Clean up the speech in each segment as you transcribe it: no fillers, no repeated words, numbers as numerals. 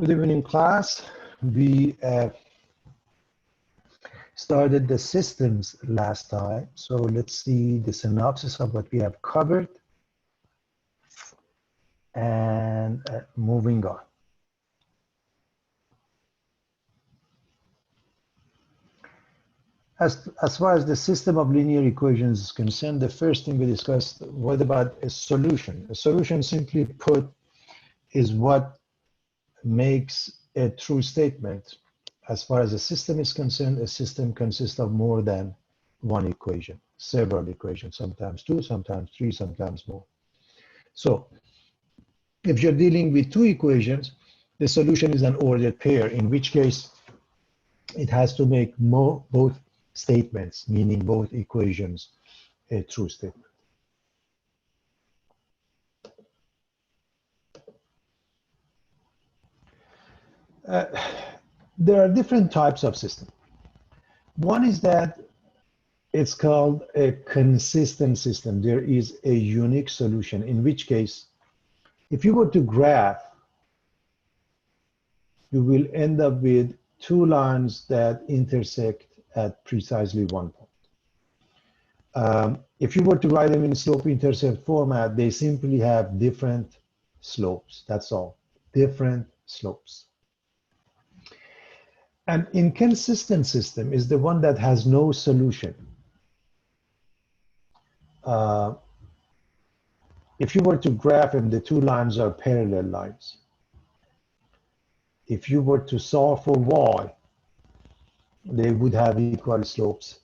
Good evening, class. We started the systems last time, so let's see the synopsis of what we have covered and moving on. As far as the system of linear equations is concerned, the first thing we discussed, what about a solution? A solution, simply put, is what makes a true statement. As far as a system is concerned, a system consists of more than one equation, several equations, sometimes two, sometimes three, sometimes more. So if you're dealing with two equations, the solution is an ordered pair, in which case it has to make both statements, meaning both equations, a true statement. There are different types of system. One is that it's called a consistent system. There is a unique solution, in which case, if you were to graph, you will end up with two lines that intersect at precisely one point. If you were to write them in slope-intercept format, they simply have different slopes. That's all, different slopes. An inconsistent system is the one that has no solution. If you were to graph them, the two lines are parallel lines. If you were to solve for y, they would have equal slopes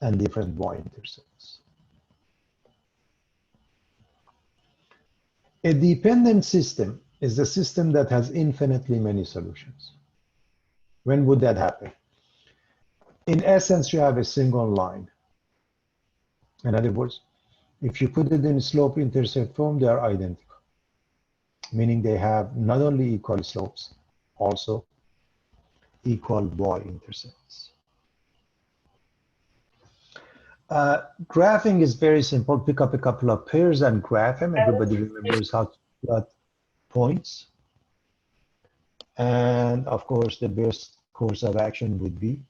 and different y-intercepts. A dependent system is a system that has infinitely many solutions. When would that happen? In essence, you have a single line. In other words, if you put it in slope-intercept form, they are identical, meaning they have not only equal slopes, also equal y-intercepts. Graphing is very simple. Pick up a couple of pairs and graph them. Everybody remembers how to plot points. And of course, the best course of action would be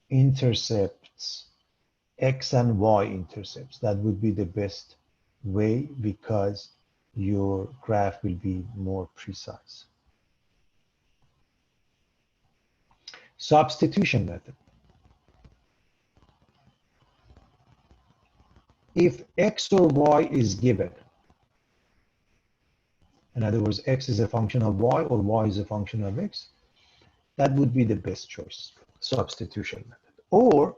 intercepts, x and y intercepts. That would be the best way because your graph will be more precise. Substitution method. If x or y is given, in other words, x is a function of y or y is a function of x, that would be the best choice, substitution method. Or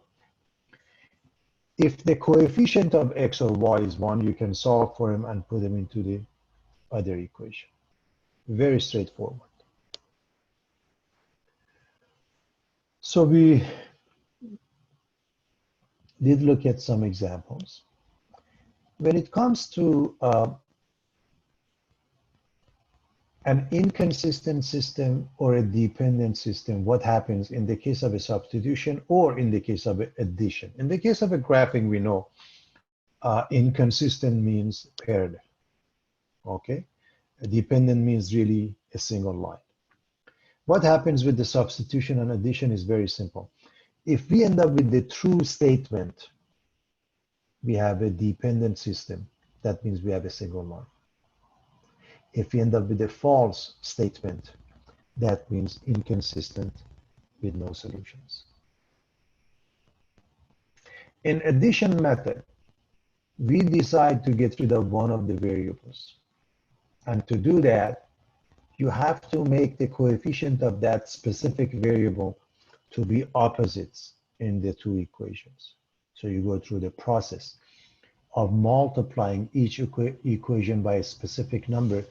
if the coefficient of x or y is 1, you can solve for them and put them into the other equation. Very straightforward. So we did look at some examples. When it comes to an inconsistent system or a dependent system, what happens in the case of a substitution or in the case of addition? In the case of a graphing, we know inconsistent means parallel, okay? A dependent means really a single line. What happens with the substitution and addition is very simple. If we end up with the true statement, we have a dependent system. That means we have a single line. If we end up with a false statement, that means inconsistent with no solutions. In addition method, we decide to get rid of one of the variables. And to do that, you have to make the coefficient of that specific variable to be opposites in the two equations. So you go through the process of multiplying each equation by a specific number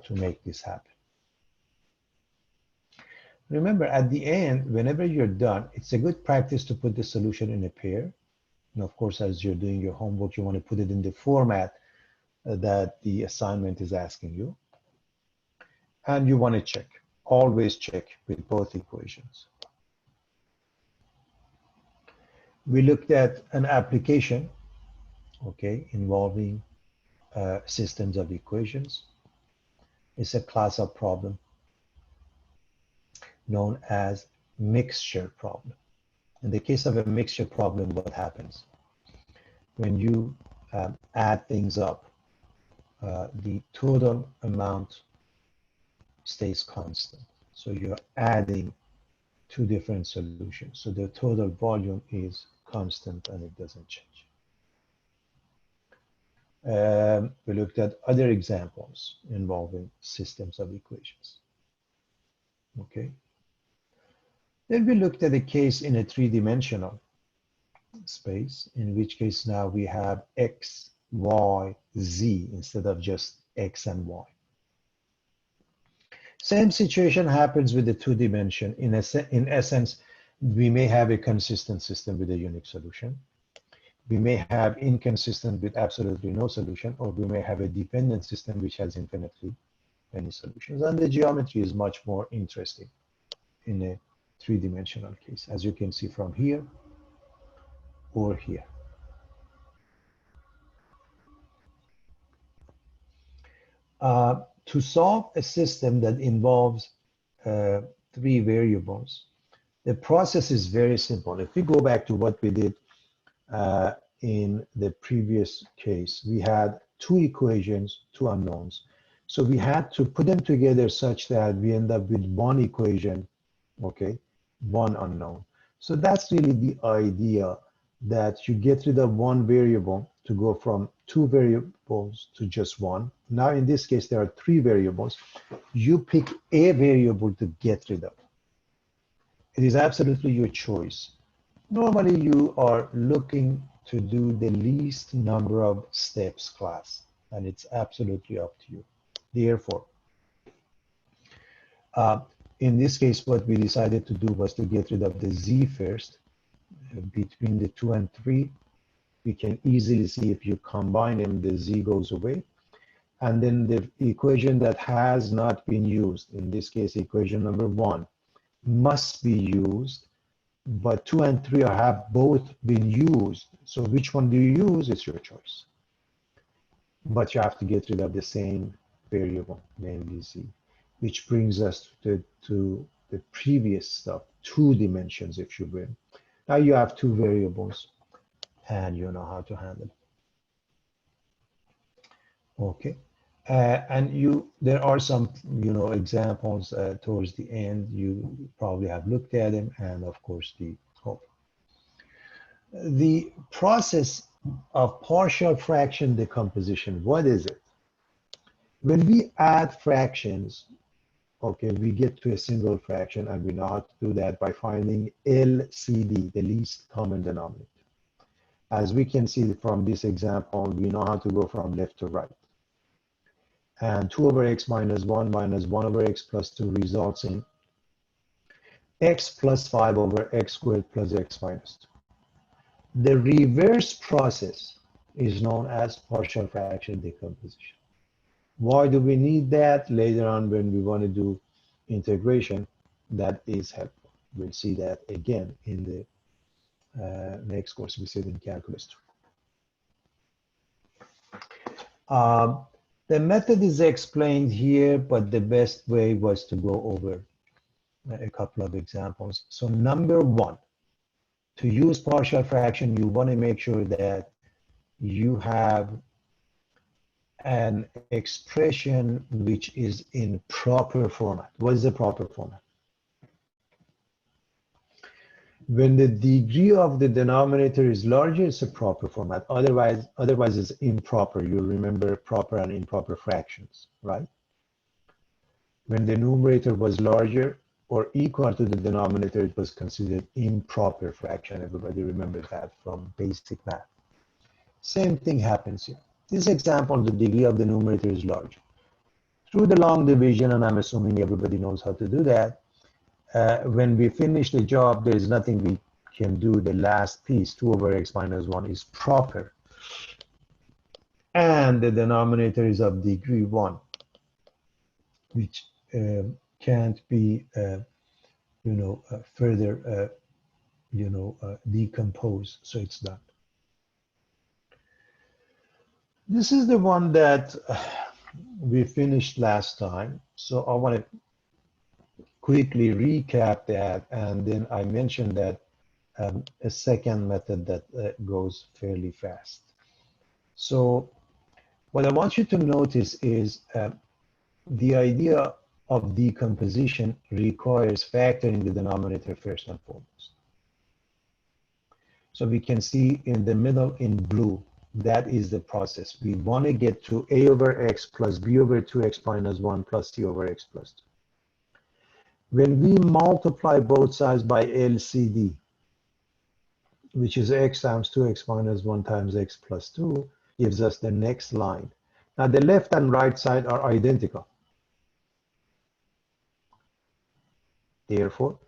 to make this happen. Remember, at the end, whenever you're done, it's a good practice to put the solution in a pair. And of course, as you're doing your homework, you want to put it in the format that the assignment is asking you. And you want to check, always check with both equations. We looked at an application, okay, involving systems of equations. It's a class of problem known as mixture problem. In the case of a mixture problem, what happens? When you add things up, the total amount stays constant. So you're adding two different solutions. So the total volume is constant and it doesn't change. We looked at other examples involving systems of equations. Okay. Then we looked at a case in a three-dimensional space, in which case now we have x, y, z instead of just x and y. Same situation happens with the two-dimension. In essence, we may have a consistent system with a unique solution. We may have inconsistent with absolutely no solution, or we may have a dependent system which has infinitely many solutions. And the geometry is much more interesting in a three-dimensional case, as you can see from here or here. To solve a system that involves three variables, the process is very simple. If we go back to what we did in the previous case, we had two equations, two unknowns. So we had to put them together such that we end up with one equation, okay, one unknown. So that's really the idea, that you get rid of one variable to go from two variables to just one. Now in this case, there are three variables. You pick a variable to get rid of. It is absolutely your choice. Normally you are looking to do the least number of steps class, and it's absolutely up to you. Therefore, in this case, what we decided to do was to get rid of the z first. Between the 2 and 3, we can easily see if you combine them, the z goes away. And then the equation that has not been used, in this case, equation number 1, must be used, but 2 and 3 have both been used. So which one do you use? It's your choice. But you have to get rid of the same variable, namely z, which brings us to the previous stuff, two dimensions, if you will. Now you have two variables, and you know how to handle it. Okay, and there are some examples towards the end. You probably have looked at them, and of course the process of partial fraction decomposition. What is it? When we add fractions, okay, we get to a single fraction, and we know how to do that by finding LCD, the least common denominator. As we can see from this example, we know how to go from left to right. And 2 over x minus 1 over x plus 2 results in x plus 5 over x squared plus x minus 2. The reverse process is known as partial fraction decomposition. Why do we need that? Later on, when we want to do integration, that is helpful. We'll see that again in the next course we see in calculus 2. The method is explained here, but the best way was to go over a couple of examples. So number 1, to use partial fraction, you want to make sure that you have an expression which is in proper format. What is the proper format? When the degree of the denominator is larger, it's a proper format. Otherwise it's improper. You remember proper and improper fractions, right? When the numerator was larger or equal to the denominator, it was considered improper fraction. Everybody remembers that from basic math. Same thing happens here. This example, the degree of the numerator is large. Through the long division, and I'm assuming everybody knows how to do that, when we finish the job, there is nothing we can do. The last piece, 2 over x minus 1, is proper. And the denominator is of degree 1, which can't be, further, decomposed. So it's done. This is the one that we finished last time. So I want to quickly recap that, and then I mentioned that a second method that goes fairly fast. So what I want you to notice is the idea of decomposition requires factoring the denominator first and foremost. So we can see in the middle in blue, that is the process. We want to get to a over x plus b over 2x minus 1 plus c over x plus 2. When we multiply both sides by LCD, which is x times 2x minus 1 times x plus 2, gives us the next line. Now the left and right side are identical. Therefore,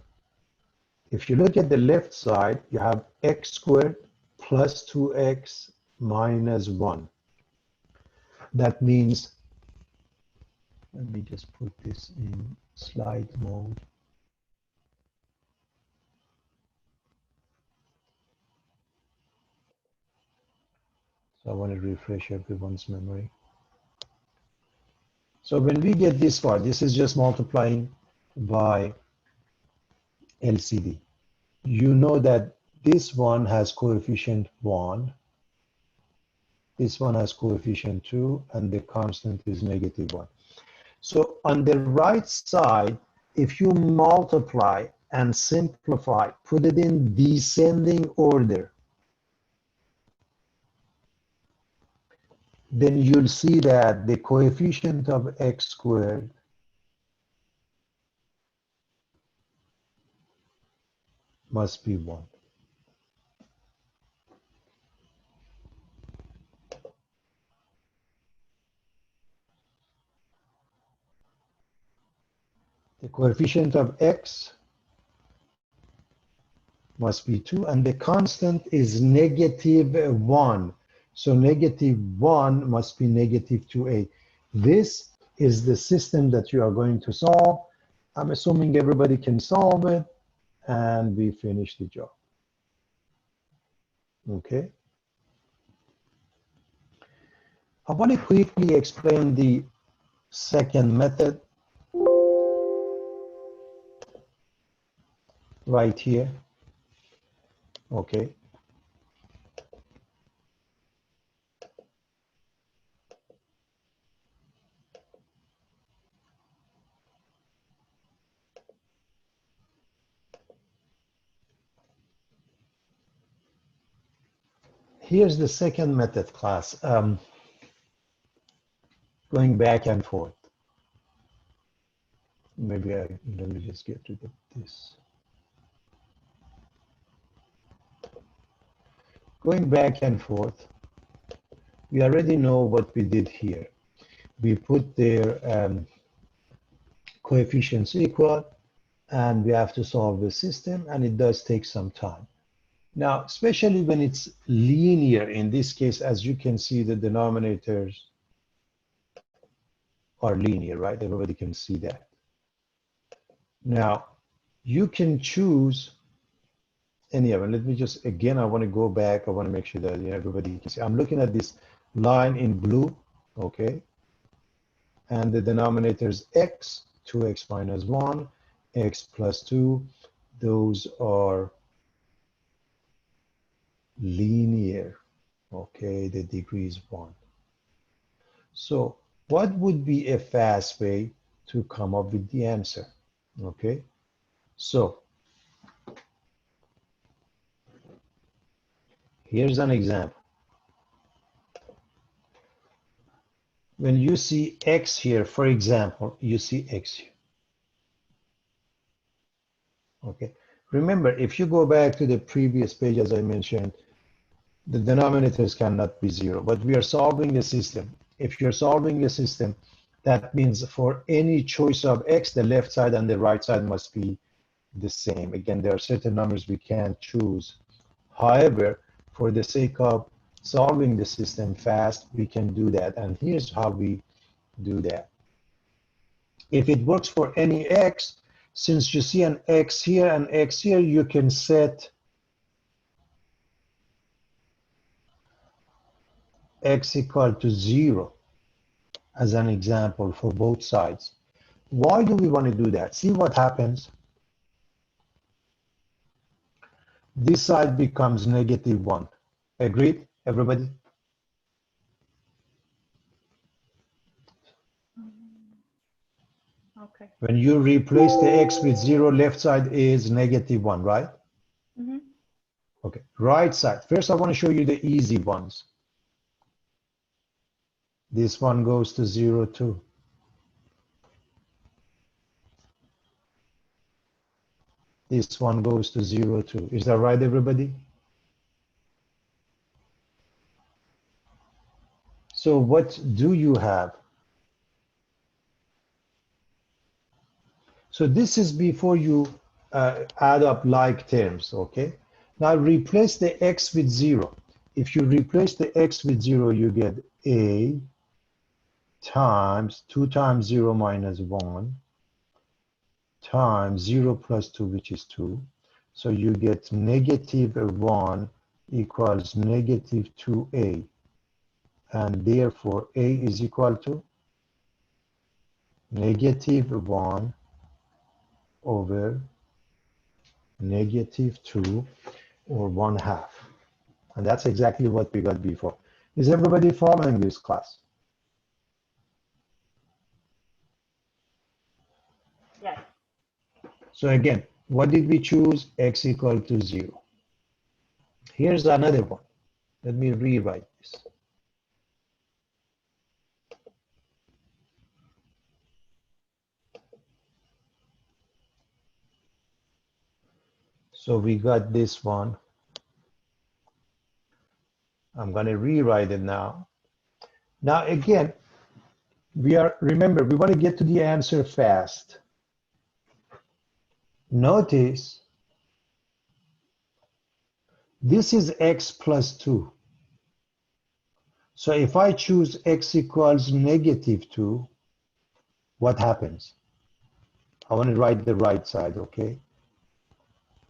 if you look at the left side, you have x squared plus 2x minus 1. That means, let me just put this in slide mode. So I want to refresh everyone's memory. So when we get this far, this is just multiplying by LCD. You know that this one has coefficient 1, this one has coefficient 2, and the constant is negative 1. So on the right side, if you multiply and simplify, put it in descending order, then you'll see that the coefficient of x squared must be 1. The coefficient of x must be 2, and the constant is negative 1. So negative 1 must be negative 2a. This is the system that you are going to solve. I'm assuming everybody can solve it, and we finish the job. Okay. I want to quickly explain the second method right here. Okay. Here's the second method, class. Going back and forth. Maybe let me just get rid of this. Going back and forth, we already know what we did here. We put their coefficients equal, and we have to solve the system, and it does take some time. Now, especially when it's linear, in this case, as you can see, the denominators are linear, right? Everybody can see that. Now, you can choose any of them. Let me just, again, I want to go back. I want to make sure that everybody can see. I'm looking at this line in blue, okay? And the denominator is x, 2x minus 1, x plus 2. Those are linear, okay? The degree is 1. So what would be a fast way to come up with the answer, okay? So here's an example. When you see x here, for example, you see x here. Okay. Remember, if you go back to the previous page, as I mentioned, the denominators cannot be 0, but we are solving a system. If you're solving a system, that means for any choice of x, the left side and the right side must be the same. Again, there are certain numbers we can't choose. However, for the sake of solving the system fast, we can do that. And here's how we do that. If it works for any x, since you see an x here and x here, you can set x equal to 0 as an example for both sides. Why do we want to do that? See what happens. This side becomes -1. Agreed, everybody? Okay. When you replace the x with 0, left side is -1, right? Mm-hmm. Okay, right side. First, I want to show you the easy ones. This one goes to 0 too. This one goes to 0 too. Is that right, everybody? So what do you have? So this is before you add up like terms, okay? Now replace the x with 0. If you replace the x with 0, you get a times 2 times 0 minus 1 times 0 plus 2, which is 2. So you get -1 equals -2a. And therefore, a is equal to -1 over -2, or 1/2. And that's exactly what we got before. Is everybody following this class? Yes. So again, what did we choose? X equal to 0. Here's another one. Let me rewrite this. So we got this one. I'm going to rewrite it now. Now again, remember, we want to get to the answer fast. Notice this is x plus 2. So if I choose x equals -2, what happens? I want to write the right side, okay?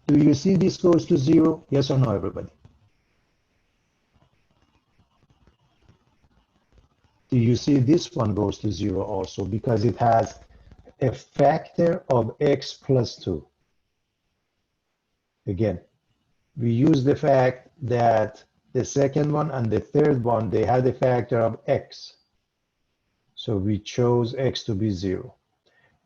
Do you see this goes to 0? Yes or no, everybody? Do you see this one goes to 0 also? Because it has a factor of x plus 2. Again, we use the fact that the second one and the third one, they had a factor of x. So we chose x to be 0.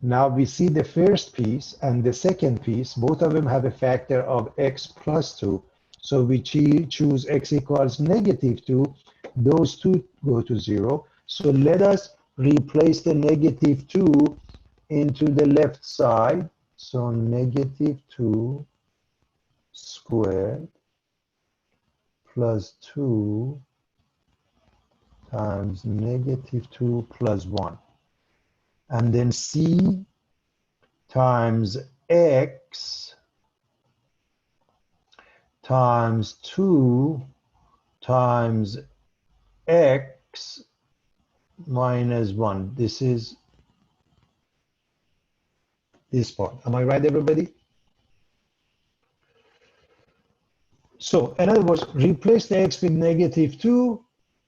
Now we see the first piece and the second piece, both of them have a factor of x plus 2. So we choose x equals -2. Those two go to 0. So let us replace the -2 into the left side. So -2 squared plus 2 times -2 plus 1. And then c times x times 2 times x minus 1. This is this part. Am I right, everybody? So in other words, replace the x with -2.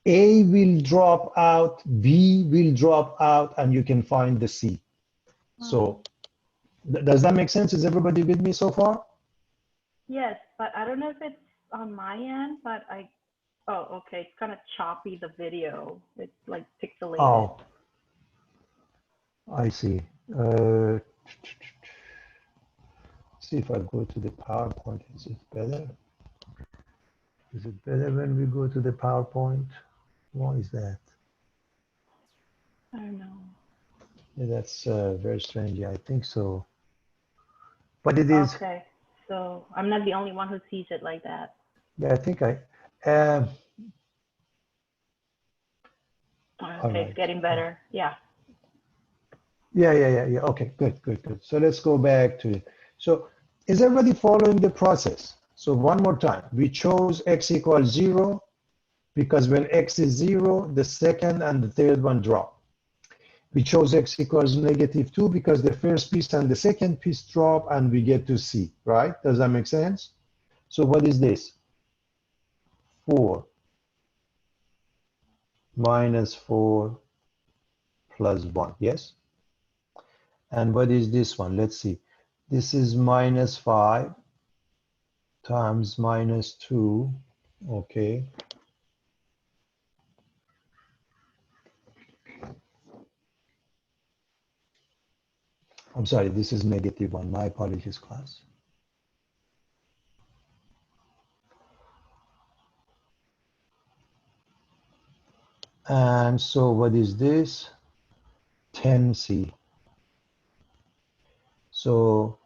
A will drop out, B will drop out, and you can find the C. So does that make sense? Is everybody with me so far? Yes, but I don't know if it's on my end, but oh, okay, it's kind of choppy, the video. It's like pixelated. Oh, I see. See if I go to the PowerPoint, is it better? Is it better when we go to the PowerPoint? Why is that? I don't know. Yeah, that's very strange. Yeah, I think so. But it is. Okay, so I'm not the only one who sees it like that. Yeah, I think I. Okay, All right. it's getting better. Yeah. Yeah. Okay, good. So let's go back to it. So is everybody following the process? So one more time, we chose x equals 0 because when x is 0, the second and the third one drop. We chose x equals -2 because the first piece and the second piece drop and we get to C, right? Does that make sense? So what is this? 4 minus 4 plus 1, yes? And what is this one? Let's see. This is minus 5 times minus 2. Okay. I'm sorry, this is negative 1. My apologies, class. And so what is this? 10c. So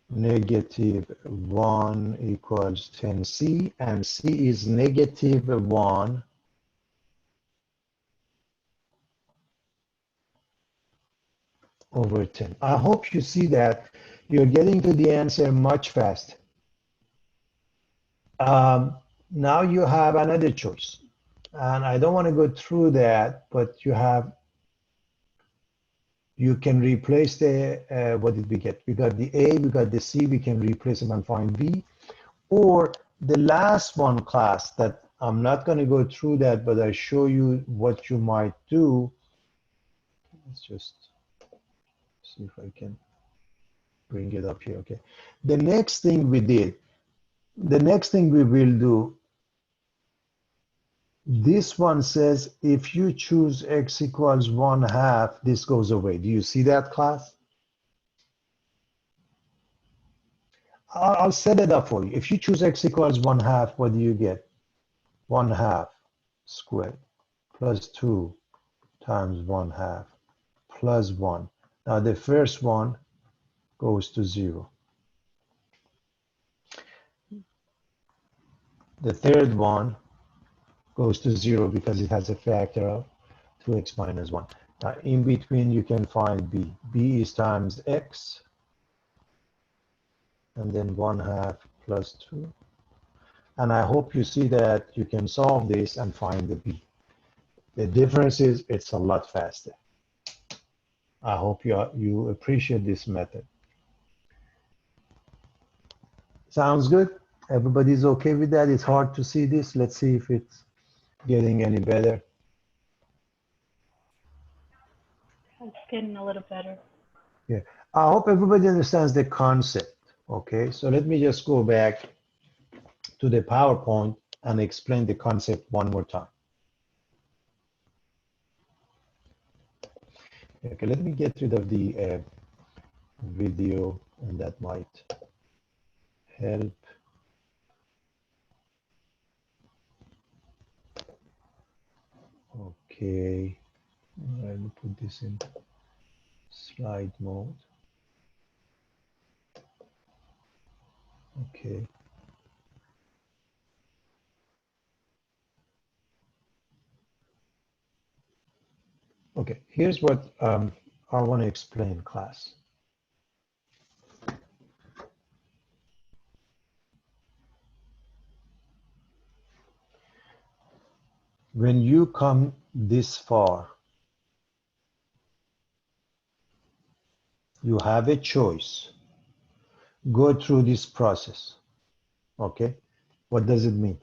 negative 1 equals 10c, and c is negative 1 over 10. I hope you see that you're getting to the answer much faster. Now you have another choice, and I don't want to go through that, but you can replace the, what did we get? We got the A, we got the C, we can replace them and find B. Or the last one, class, that I'm not going to go through that, but I show you what you might do. Let's just see if I can bring it up here. Okay. The next thing we did, the next thing we will do, this one says if you choose x equals 1/2, this goes away. Do you see that, class? I'll set it up for you. If you choose x equals 1/2, what do you get? 1/2 squared plus 2 times 1/2 plus 1. Now the first one goes to 0. The third one goes to 0 because it has a factor of 2x minus 1. Now in between you can find b. b is times x, and then 1/2 plus 2. And I hope you see that you can solve this and find the b. The difference is it's a lot faster. I hope you appreciate this method. Sounds good? Everybody's okay with that? It's hard to see this. Let's see if it's getting any better. It's getting a little better. Yeah. I hope everybody understands the concept. Okay, so let me just go back to the PowerPoint and explain the concept one more time. Okay, let me get rid of the video, and that might help. Okay, let me put this in slide mode. Okay. Okay, here's what I want to explain, class. When you come this far, you have a choice. Go through this process. Okay, what does it mean?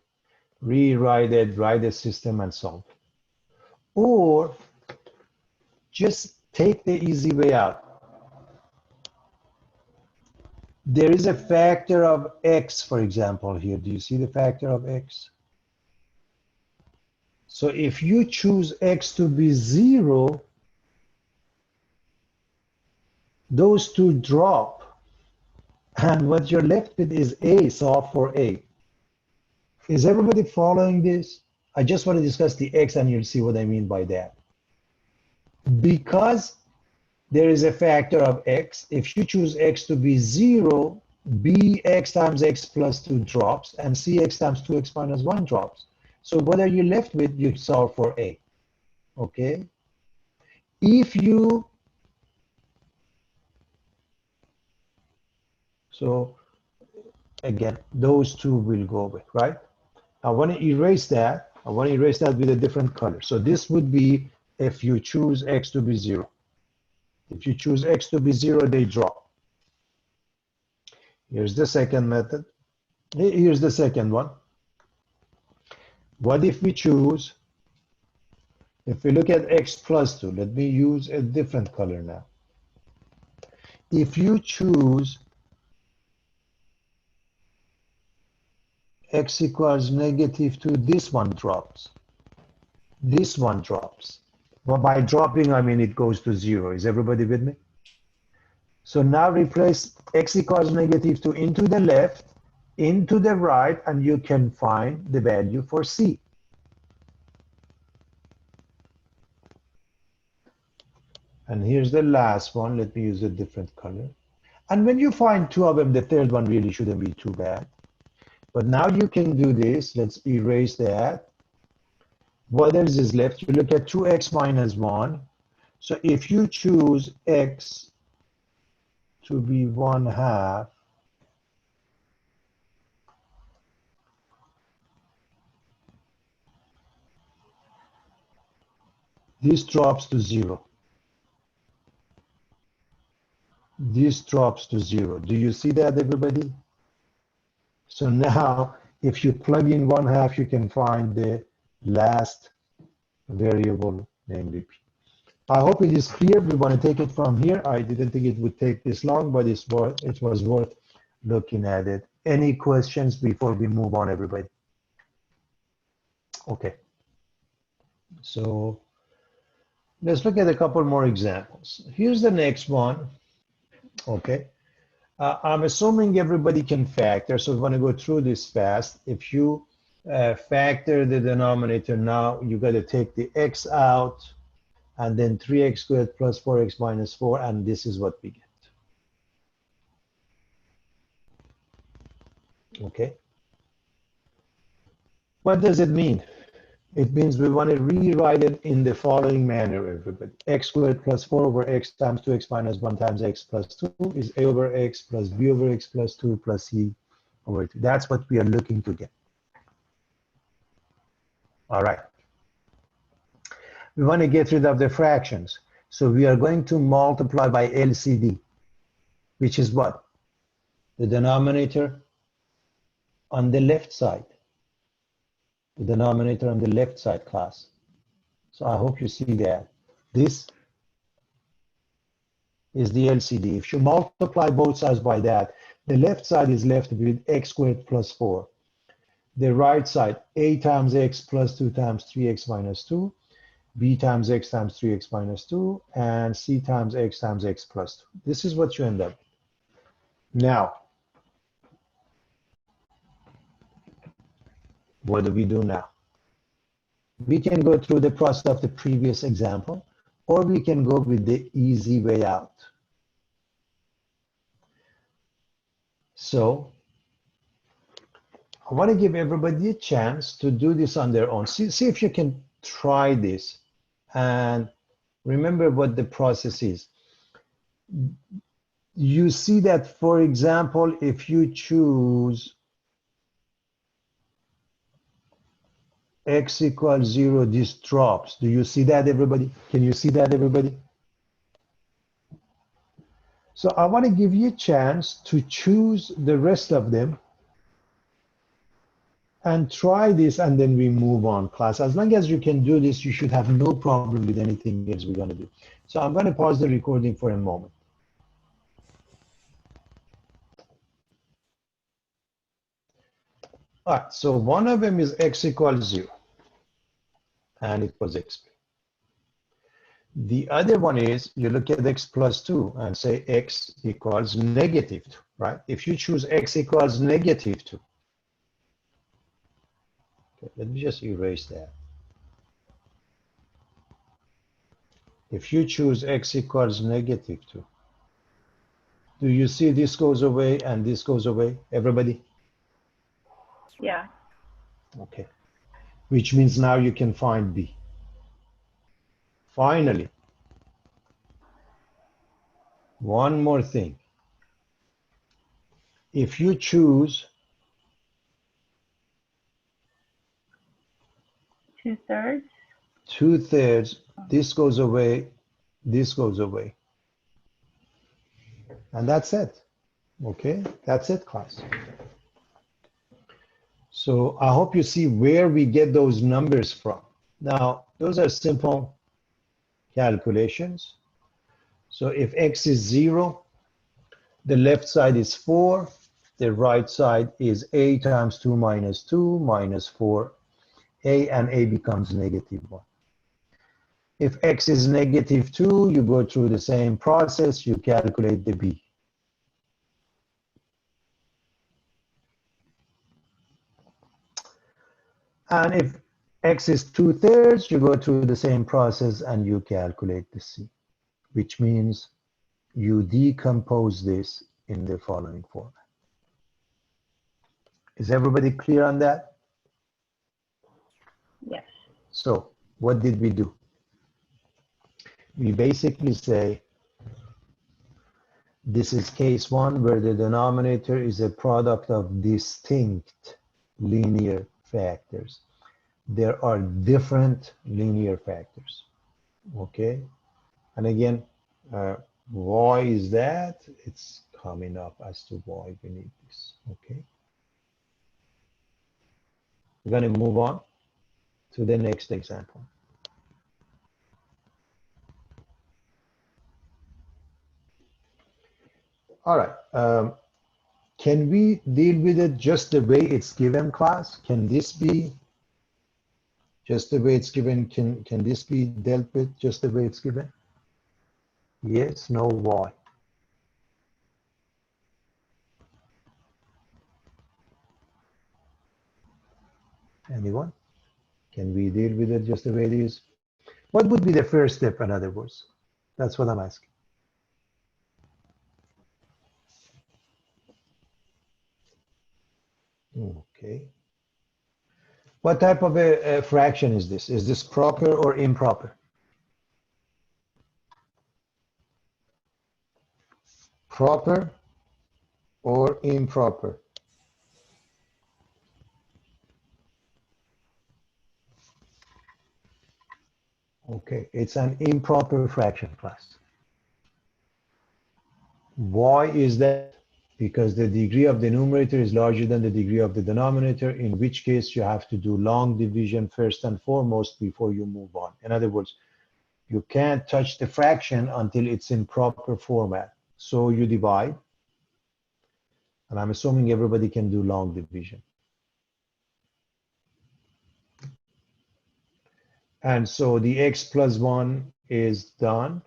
Rewrite it, write a system, and solve. Or just take the easy way out. There is a factor of x, for example, here. Do you see the factor of x? So if you choose x to be 0, those two drop, and what you're left with is a, solve for a. Is everybody following this? I just want to discuss the x, and you'll see what I mean by that. Because there is a factor of x, if you choose x to be 0, bx times x plus 2 drops, and cx times 2x minus 1 drops. So what are you left with? You solve for a. Okay? If you, so again, those two will go away, right? I want to erase that. I want to erase that with a different color. So this would be if you choose x to be 0. If you choose x to be 0, they drop. Here's the second method. Here's the second one. What if we choose If we look at x plus 2, let me use a different color now. If you choose x equals -2, this one drops. This one drops. Well, by dropping, I mean it goes to 0. Is everybody with me? So now replace x equals -2 into the left, into the right, and you can find the value for c. And here's the last one. Let me use a different color. And when you find two of them, the third one really shouldn't be too bad. But now you can do this. Let's erase that. What else is left? You look at 2x minus 1. So if you choose x to be 1/2, this drops to 0. This drops to 0. Do you see that, everybody? So now, if you plug in 1/2, you can find the last variable, namely p. I hope it is clear. We want to take it from here. I didn't think it would take this long, but it was worth looking at it. Any questions before we move on, everybody? Okay. So let's look at a couple more examples. Here's the next one. Okay. I'm assuming everybody can factor, so we're going to go through this fast. If you factor the denominator now, you got to take the x out, and then 3x squared plus 4x minus 4, and this is what we get. Okay. What does it mean? It means we want to rewrite it in the following manner, everybody. X squared plus 4 over x times 2x minus 1 times x plus 2 is a over x plus b over x plus 2 plus c over 2. That's what we are looking to get. All right. We want to get rid of the fractions. So we are going to multiply by LCD, which is what? The denominator on the left side. The denominator on the left side, class. So I hope you see that. This is the LCD. If you multiply both sides by that, the left side is left with x squared plus 4. The right side, a times x plus 2 times 3x minus 2, b times x times 3x minus 2, and c times x plus 2. This is what you end up with. Now, what do we do now? We can go through the process of the previous example, or we can go with the easy way out. So I want to give everybody a chance to do this on their own. See if you can try this and remember what the process is. You see that, for example, if you choose x equals 0, this drops. Do you see that, everybody? Can you see that, everybody? So I want to give you a chance to choose the rest of them and try this, and then we move on, class. As long as you can do this, you should have no problem with anything else we're going to do. So I'm going to pause the recording for a moment. All right, so one of them is x equals 0, and it was x. The other one is you look at x plus 2 and say x equals -2, right? If you choose x equals -2, okay, let me just erase that. If you choose x equals -2, do you see this goes away and this goes away, everybody? Yeah. Okay, which means now you can find b. Finally, one more thing. If you choose 2/3. 2/3, this goes away, this goes away. And that's it. Okay, that's it, class. So I hope you see where we get those numbers from. Now, Those are simple calculations. So if x is 0, the left side is 4, the right side is a times 2 minus 2 minus 4a, and a becomes negative 1. If x is negative 2, you go through the same process, you calculate the b. And if x is 2/3, you go through the same process and you calculate the c, which means you decompose this in the following format. Is everybody clear on that? Yes. So what did we do? We basically say this is case 1 where the denominator is a product of distinct linear factors. There are different linear factors, okay? And again, why is that? It's coming up as to why we need this, okay? We're going to move on to the next example. All right, can we deal with it just the way it's given, class? Can this be just the way it's given? Can this be dealt with just the way it's given? Yes, no, why? Anyone? Can we deal with it just the way it is? What would be the first step, in other words? That's what I'm asking. Okay. What type of a fraction is this? Is this proper or improper? Proper or improper? Okay, it's an improper fraction, class. Why is that? Because the degree of the numerator is larger than the degree of the denominator, in which case you have to do long division first and foremost before you move on. In other words, you can't touch the fraction until it's in proper format. So you divide, and I'm assuming everybody can do long division. And so the x plus 1 is done.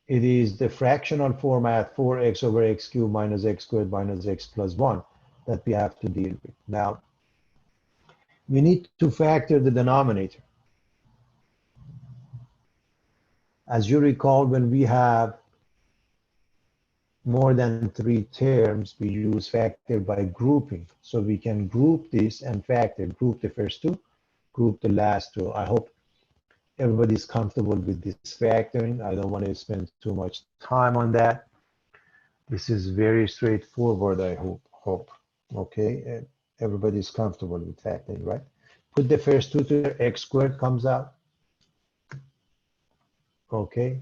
It is the fractional format 4x over x cubed minus x squared minus x plus 1 that we have to deal with. Now, we need to factor the denominator. As you recall, when we have more than 3 terms, we use factor by grouping. So we can group this and factor, group the first 2, group the last 2. I hope everybody's comfortable with this factoring. I don't want to spend too much time on that. This is very straightforward, I hope. Okay, everybody's comfortable with factoring, right? Put the first 2 to x squared comes out. Okay.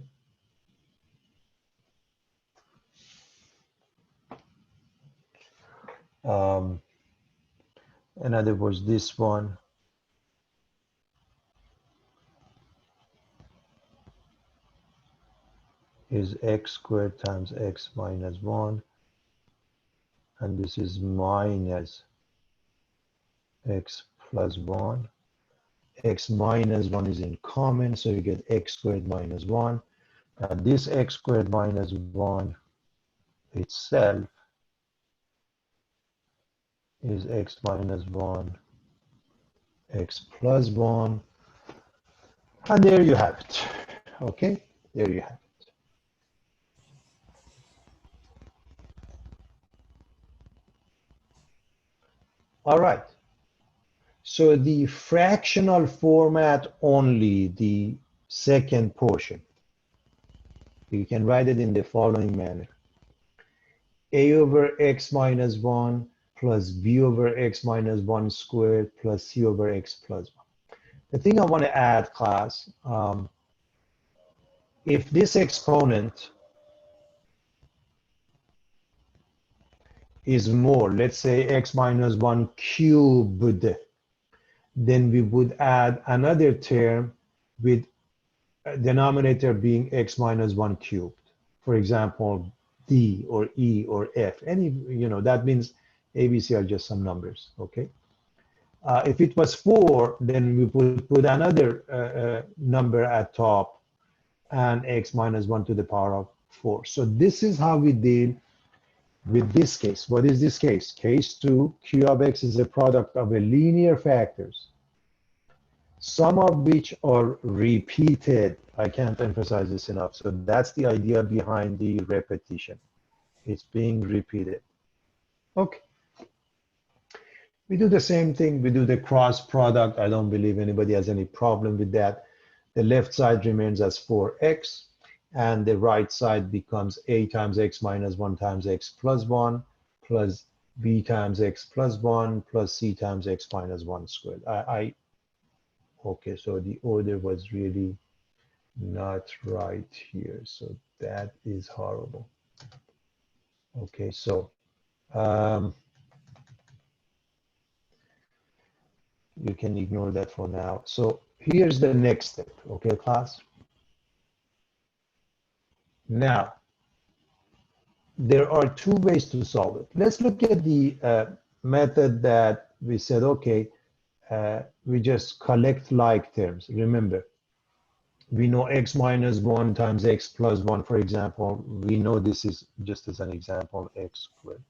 In other words, this one is x squared times x minus 1, and this is minus x plus 1. X minus 1 is in common, so you get x squared minus 1. And this x squared minus 1 itself is x minus 1, x plus 1. And there you have it. Okay, there you have it. All right. So the fractional format only, the second portion, you can write it in the following manner. A over x minus 1 plus b over x minus 1 squared plus c over x plus 1. The thing I want to add, class, if this exponent is more, let's say x minus 1 cubed, then we would add another term with denominator being x minus 1 cubed. For example, D or E or F. Any, that means A, B, C are just some numbers, okay? If it was 4, then we would put another number at top and x minus 1 to the power of 4. So this is how we deal with this case. What is this case? Case 2, q of x is a product of a linear factors, some of which are repeated. I can't emphasize this enough. So that's the idea behind the repetition. It's being repeated. Okay. We do the same thing. We do the cross product. I don't believe anybody has any problem with that. The left side remains as 4x, and the right side becomes a times x minus 1 times x plus 1 plus b times x plus 1 plus c times x minus 1 squared. Okay, so the order was really not right here. So that is horrible. Okay, so you can ignore that for now. So here's the next step, okay, class? Now, there are two ways to solve it. Let's look at the method that we said, okay, we just collect like terms. Remember, we know x minus 1 times x plus 1, for example. We know this is, just as an example, x squared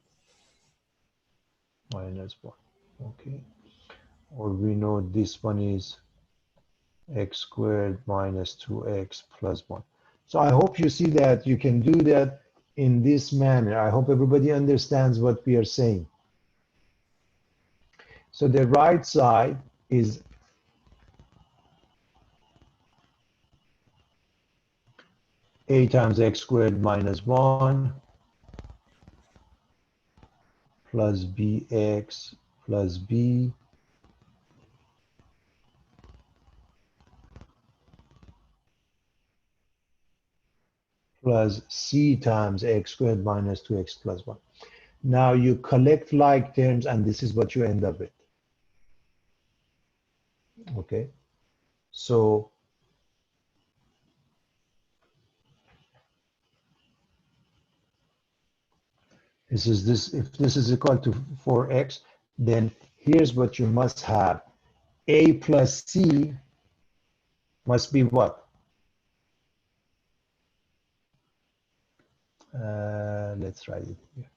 minus 1, okay? Or we know this one is x squared minus 2x plus 1. So I hope you see that you can do that in this manner. I hope everybody understands what we are saying. So the right side is a times x squared minus 1 plus bx plus b plus c times x squared minus 2x plus 1. Now you collect like terms, and this is what you end up with. Okay, so if this is equal to 4x, then here's what you must have. A plus c must be what? Let's write it here.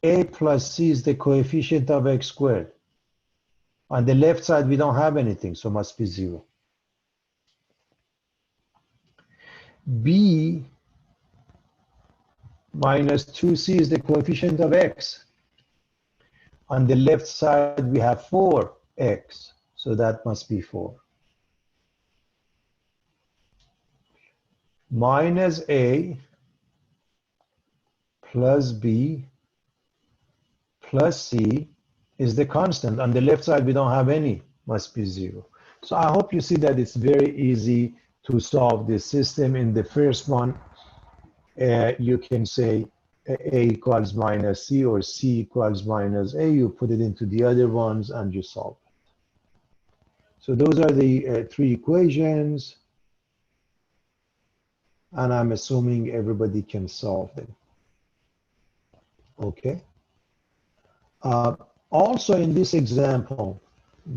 A plus c is the coefficient of x squared. On the left side, we don't have anything, so must be 0. B minus 2c is the coefficient of x. On the left side, we have 4x, so that must be 4. Minus a plus b plus c is the constant. On the left side, we don't have any, must be 0. So I hope you see that it's very easy to solve this system. In the first one, you can say a equals minus c or c equals minus a. You put it into the other ones and you solve it. So those are the 3 equations. And I'm assuming everybody can solve them. Okay. Also in this example,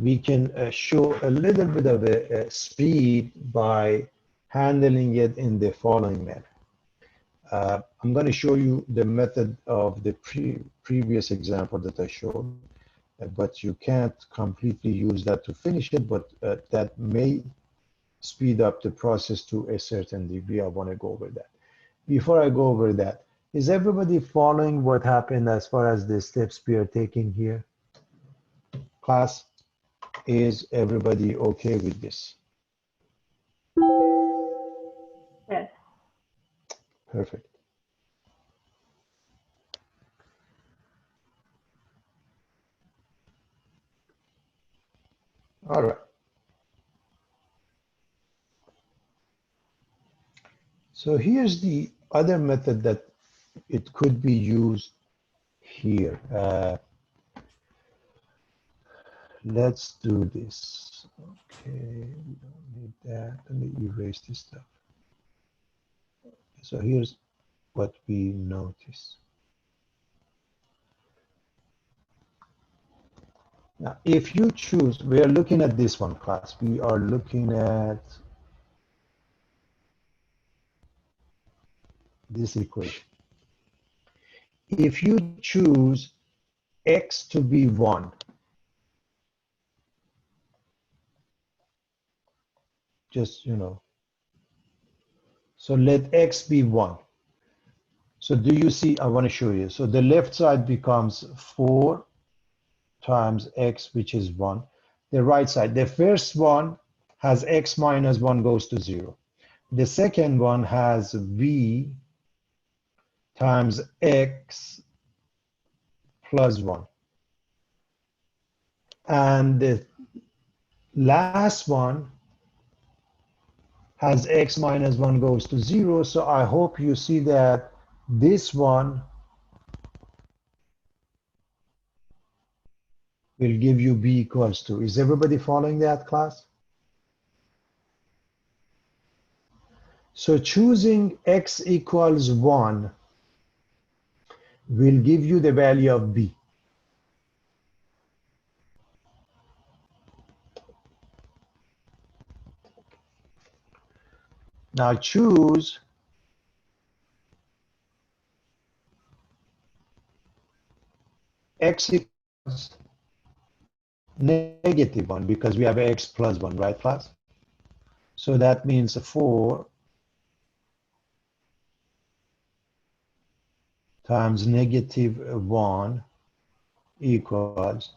we can show a little bit of a speed by handling it in the following manner. I'm going to show you the method of the previous example that I showed, but you can't completely use that to finish it, but that may speed up the process to a certain degree. I want to go over that. Before I go over that, is everybody following what happened as far as the steps we are taking here? Class, is everybody okay with this? Yes. Perfect. All right. So here's the other method that it could be used here. let's do this. Okay, we don't need that. Let me erase this stuff. So here's what we notice. Now, if you choose, we are looking at this one, class. We are looking at this equation. If you choose x to be 1, just, so let x be 1. So do you see, I want to show you. So the left side becomes 4 times x, which is 1. The right side, the first one has x minus 1 goes to 0. The second one has v times x plus 1. And the last one has x minus 1 goes to 0. So I hope you see that this one will give you b equals 2. Is everybody following that, class? So choosing x equals 1 will give you the value of b. Now choose x equals negative 1 because we have x plus 1, right, class? So that means 4 times negative 1 equals,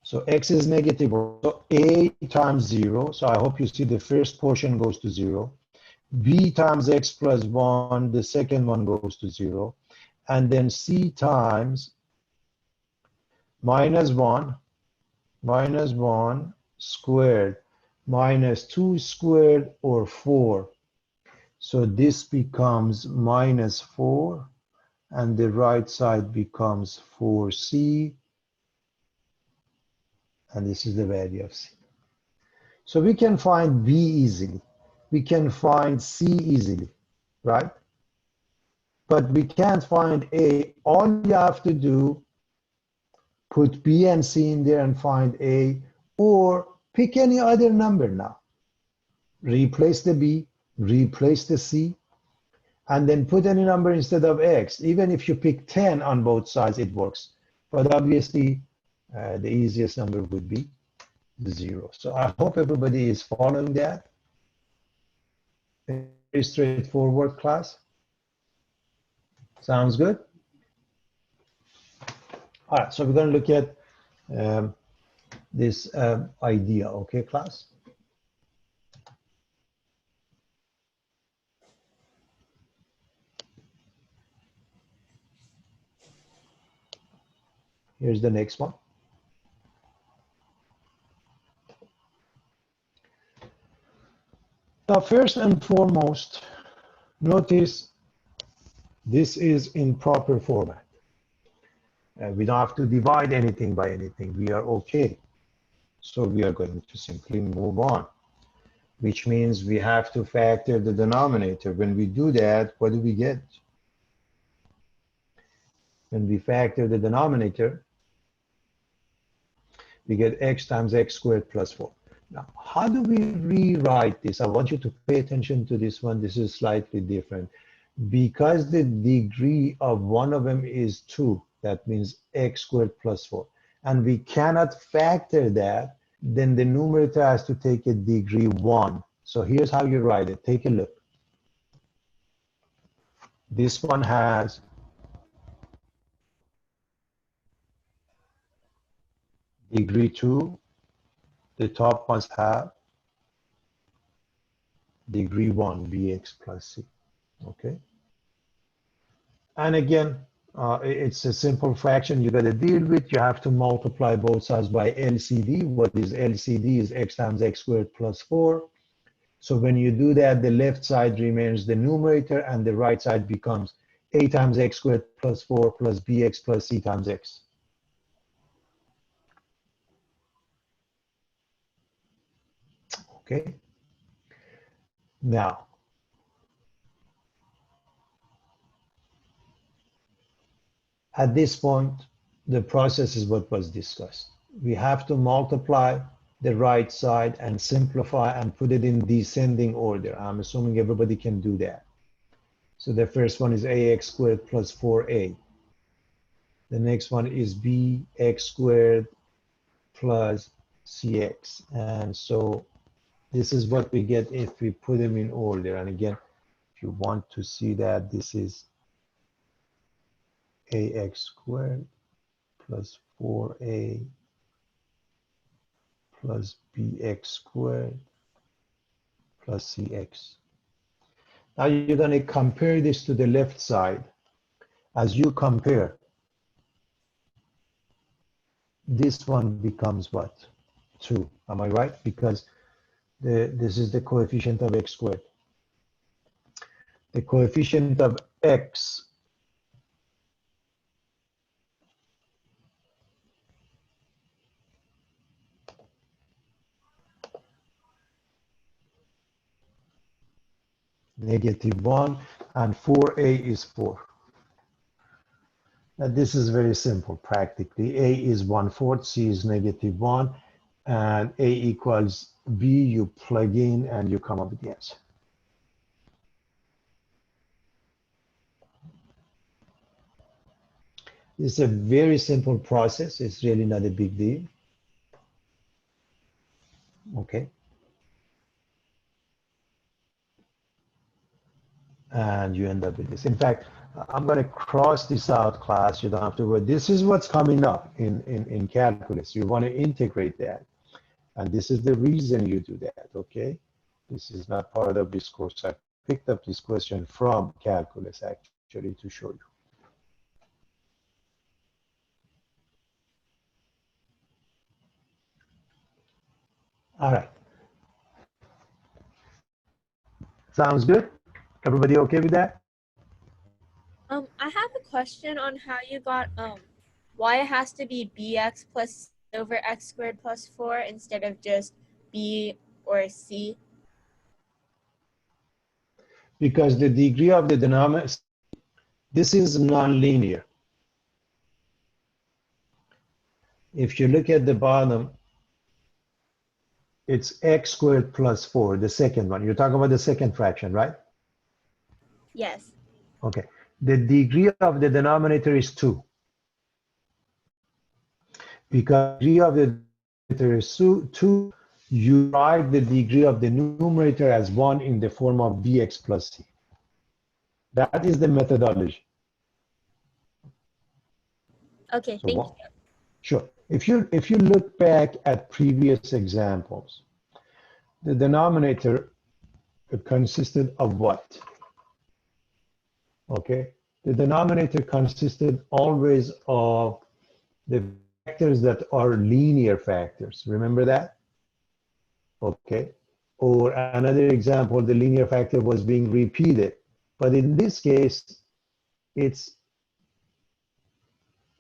so x is negative 1, so a times 0, so I hope you see the first portion goes to 0. B times x plus 1, the second one goes to 0. And then c times minus 1 squared minus 2 squared, or 4. So this becomes minus 4, and the right side becomes 4c, and this is the value of c. So we can find b easily. We can find c easily, right? But we can't find a. All you have to do, put b and c in there and find a, or pick any other number now. Replace the b, replace the c, and then put any number instead of x. Even if you pick 10 on both sides, it works. But obviously, the easiest number would be 0. So I hope everybody is following that. Very straightforward, class. Sounds good? All right, so we're going to look at this idea, okay, class? Here's the next one. Now, first and foremost, notice this is in proper format. We don't have to divide anything by anything. We are okay. So we are going to simply move on, which means we have to factor the denominator. When we do that, what do we get? When we factor the denominator, we get x times x squared plus 4. Now, how do we rewrite this? I want you to pay attention to this one. This is slightly different. Because the degree of one of them is 2, that means x squared plus 4. And we cannot factor that, then the numerator has to take a degree 1. So here's how you write it. Take a look. This one has degree 2. The top must have degree 1, bx plus c. Okay. And again, it's a simple fraction you got to deal with. You have to multiply both sides by LCD. What is LCD is x times x squared plus 4. So when you do that, the left side remains the numerator, and the right side becomes a times x squared plus 4 plus bx plus c times x. Okay. Now, at this point, the process is what was discussed. We have to multiply the right side and simplify and put it in descending order. I'm assuming everybody can do that. So the first one is ax squared plus 4a. The next one is bx squared plus cx. And so this is what we get if we put them in order. And again, if you want to see that, this is ax squared plus 4a plus bx squared plus cx. Now you're going to compare this to the left side. As you compare, this one becomes what? 2. Am I right? Because this is the coefficient of x squared. The coefficient of x -1 and 4a is 4. Now this is very simple practically. A is 1/4, C is -1, and A equals B. You plug in and you come up with the answer. It's a very simple process. It's really not a big deal. Okay. And you end up with this. In fact, I'm going to cross this out, class. You don't have to worry. This is what's coming up in calculus. You want to integrate that. And this is the reason you do that, okay? This is not part of this course. I picked up this question from calculus, actually, to show you. All right. Sounds good? Everybody okay with that? I have a question on how you got why it has to be bx plus c over x squared plus 4 instead of just b or c. Because the degree of the denominator, this is nonlinear. If you look at the bottom, it's x squared plus 4, the second one. You're talking about the second fraction, right? Yes. Okay. The degree of the denominator is 2. Because the degree of the denominator is 2, you write the degree of the numerator as 1 in the form of bx plus c. That is the methodology. Okay, So thank what? you. Sure. If you look back at previous examples, the denominator consisted of what? Okay. The denominator consisted always of the factors that are linear factors. Remember that? Okay. Or another example, the linear factor was being repeated. But in this case, it's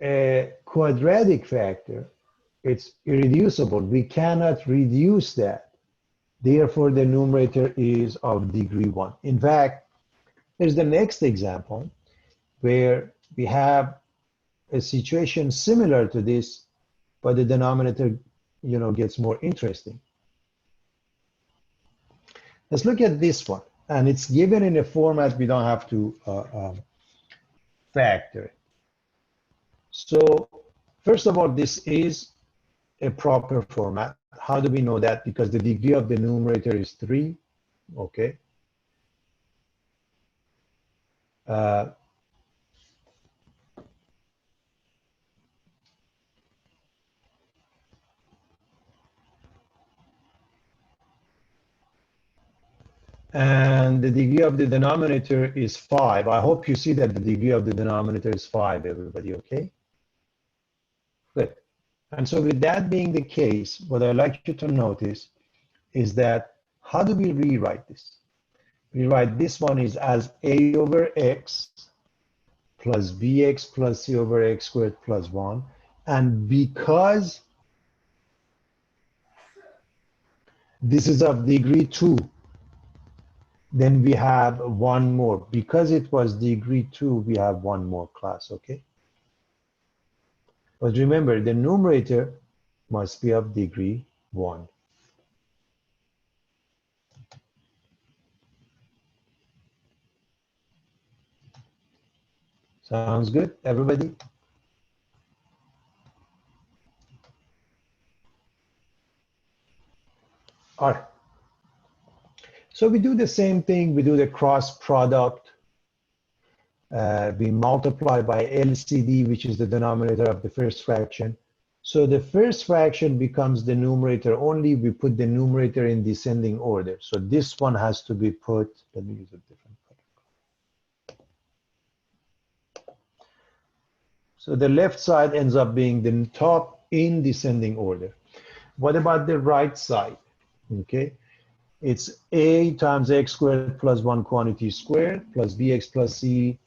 a quadratic factor. It's irreducible. We cannot reduce that. Therefore, the numerator is of degree 1. In fact, here's the next example where we have a situation similar to this, but the denominator, gets more interesting. Let's look at this one. And it's given in a format we don't have to factor it. So first of all, this is a proper format. How do we know that? Because the degree of the numerator is 3, okay? And the degree of the denominator is 5. I hope you see that the degree of the denominator is 5, everybody, okay? Good. And so with that being the case, what I'd like you to notice is that how do we rewrite this? We write this one is as a over x plus bx plus c over x squared plus 1. And because This is of degree 2. Then we have one more. Because it was degree 2, we have one more class, okay? But remember, the numerator must be of degree 1. Sounds good, everybody? All right. So we do the same thing. We do the cross product. We multiply by LCD, which is the denominator of the first fraction. So the first fraction becomes the numerator only. We put the numerator in descending order. So this one has to be put, let me use a different color. So the left side ends up being the top in descending order. What about the right side? Okay. It's a times x squared plus 1 quantity squared plus bx plus c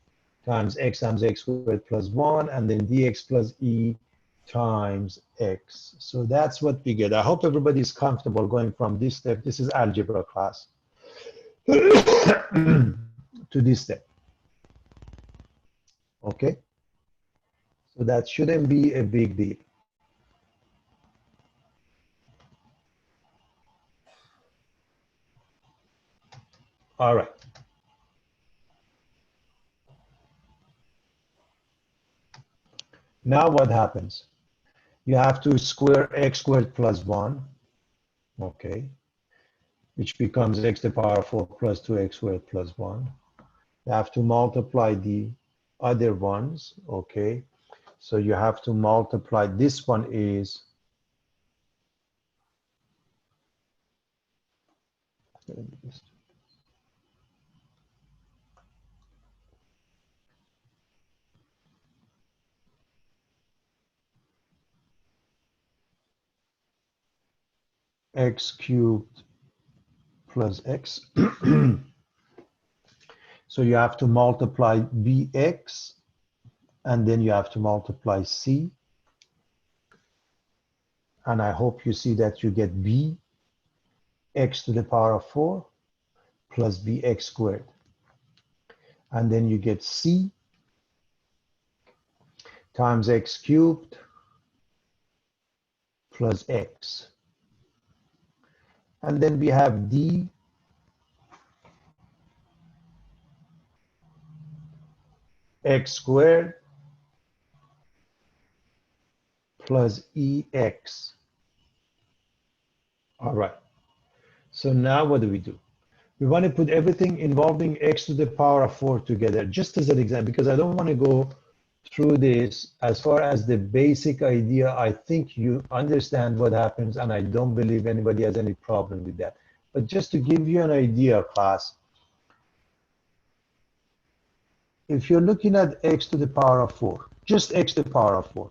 times x squared plus 1, and then dx plus e times x. So that's what we get. I hope everybody's comfortable going from this step. This is algebra class. To this step. Okay? So that shouldn't be a big deal. All right. Now what happens? You have to square x squared plus 1, okay, which becomes x to the power 4 plus 2x squared plus 1. You have to multiply the other ones, okay. So you have to multiply, this one is x cubed plus x. So you have to multiply bx, and then you have to multiply c. And I hope you see that you get b x to the power of 4 plus bx squared. And then you get c times x cubed plus x. And then we have d x squared plus ex. All right. So now what do? We want to put everything involving x to the power of 4 together, just as an example, because I don't want to go through this. As far as the basic idea, I think you understand what happens, and I don't believe anybody has any problem with that. But just to give you an idea, class, if you're looking at x to the power of 4, just x to the power of 4,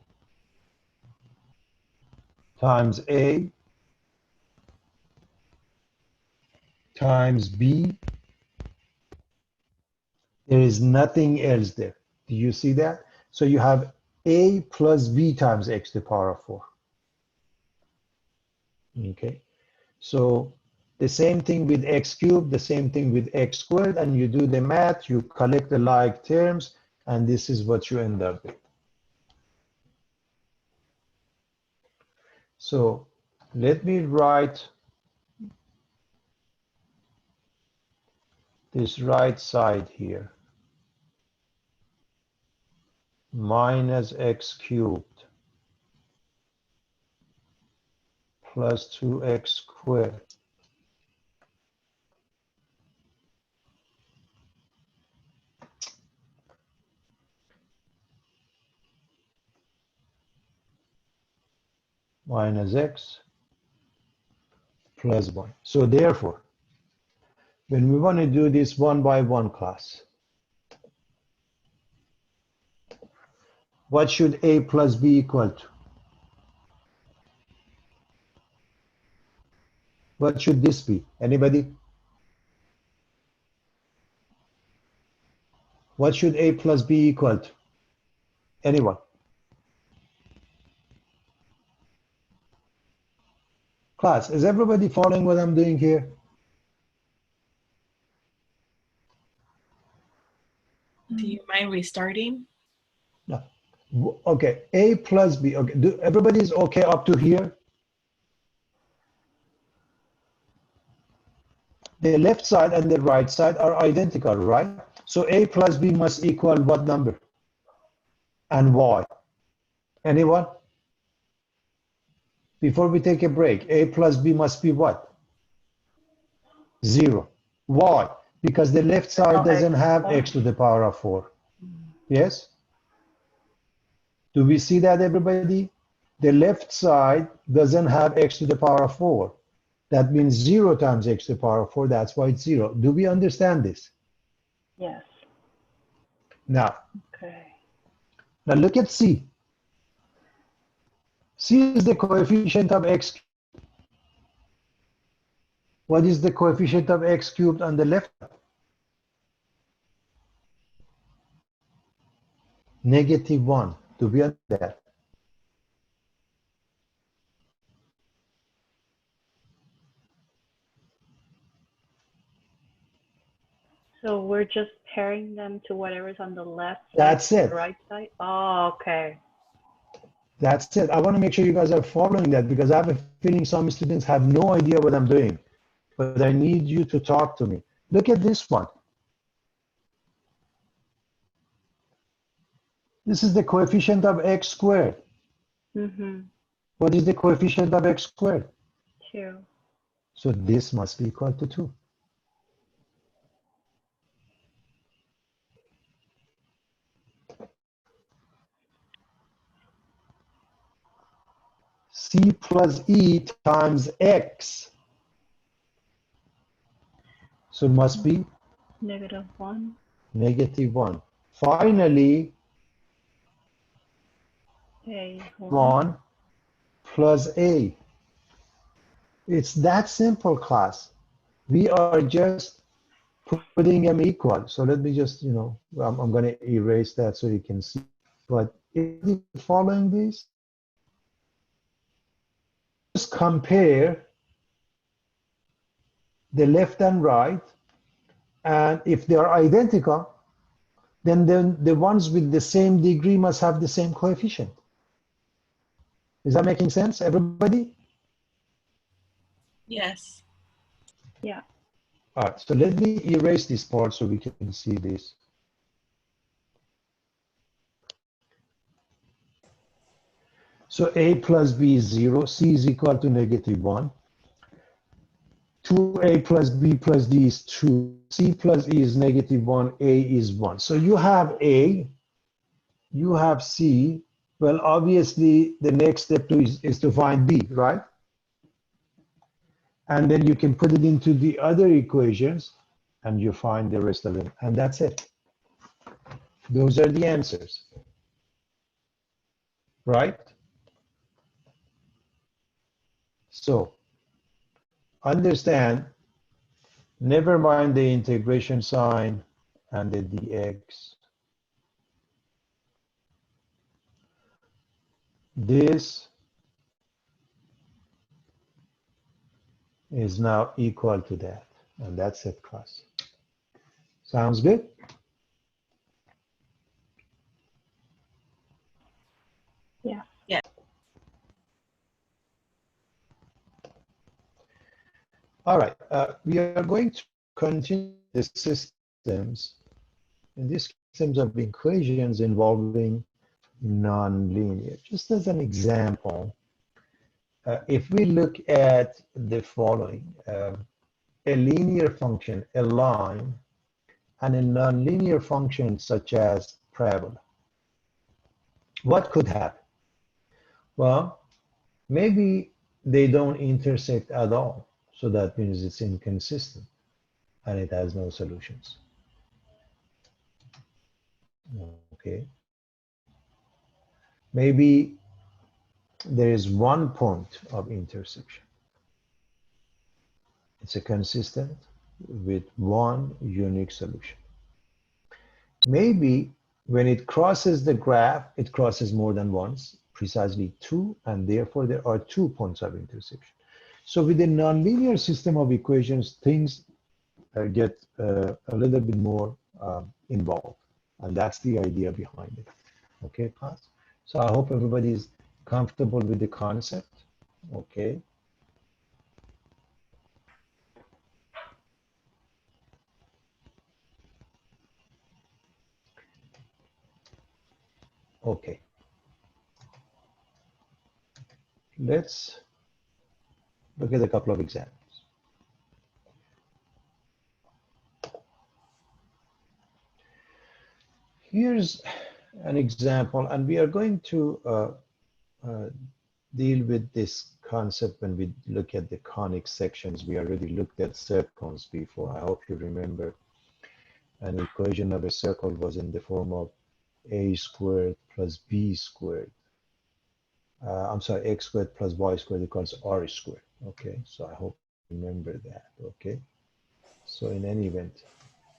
times a times b, there is nothing else there. Do you see that? So you have a plus b times x to the power of 4. Okay, so the same thing with x cubed, the same thing with x squared, and you do the math, you collect the like terms, and this is what you end up with. So let me write this right side here. Minus x cubed plus 2x squared minus x plus 1. So therefore, when we want to do this one by one class, what should a plus b equal to? What should this be? Anybody? What should a plus b equal to? Anyone? Class, is everybody following what I'm doing here? Do you mind restarting? No. Okay, A plus B. Okay, everybody's okay up to here? The left side and the right side are identical, right? So A plus B must equal what number? And why? Anyone? Before we take a break, A plus B must be what? 0. Why? Because the left side doesn't have x to the power of 4. Yes? Do we see that, everybody? The left side doesn't have x to the power of 4. That means 0 times x to the power of 4. That's why it's 0. Do we understand this? Yes. Now, Okay. now look at C. C is the coefficient of x. What is the coefficient of x cubed on the left? -1. Do we understand that? So we're just pairing them to whatever's on the left side. That's it. The right side. Oh, okay. That's it. I want to make sure you guys are following that because I have a feeling some students have no idea what I'm doing, but I need you to talk to me. Look at this one. This is the coefficient of x squared. Mm-hmm. What is the coefficient of x squared? 2. So this must be equal to 2. C plus E times x. So it must be -1. -1. Finally, A. 1 plus A. It's that simple, class. We are just putting them equal. So let me just, I'm going to erase that so you can see. But if you're following this, just compare the left and right. And if they are identical, then the ones with the same degree must have the same coefficient. Is that making sense, everybody? Yes. Yeah. All right, so let me erase this part so we can see this. So A plus B is 0, C is equal to -1. 2A plus B plus D is 2, C plus E is -1, A is 1. So you have A, you have C. Well, obviously, the next step is to find B, right? And then you can put it into the other equations, and you find the rest of them. And that's it. Those are the answers, right? So understand, never mind the integration sign and the dx. This is now equal to that. And that's it, class. Sounds good? Yeah. Yeah. All right, we are going to continue the systems. And these systems of equations involving nonlinear. Just as an example, if we look at the following, a linear function, a line, and a nonlinear function such as parabola, what could happen? Well, maybe they don't intersect at all. So that means it's inconsistent and it has no solutions. Okay. Maybe there is one point of intersection. It's a consistent with one unique solution. Maybe when it crosses the graph, it crosses more than once, precisely 2, and therefore there are 2 points of intersection. So with a nonlinear system of equations, things get a little bit more involved. And that's the idea behind it. Okay, class? So I hope everybody is comfortable with the concept. Okay. Okay. Let's look at a couple of examples. Here's an example, and we are going to deal with this concept when we look at the conic sections. We already looked at circles before. I hope you remember an equation of a circle was in the form of a squared plus b squared. I'm sorry, x squared plus y squared equals r squared. Okay, so I hope you remember that. Okay, so in any event,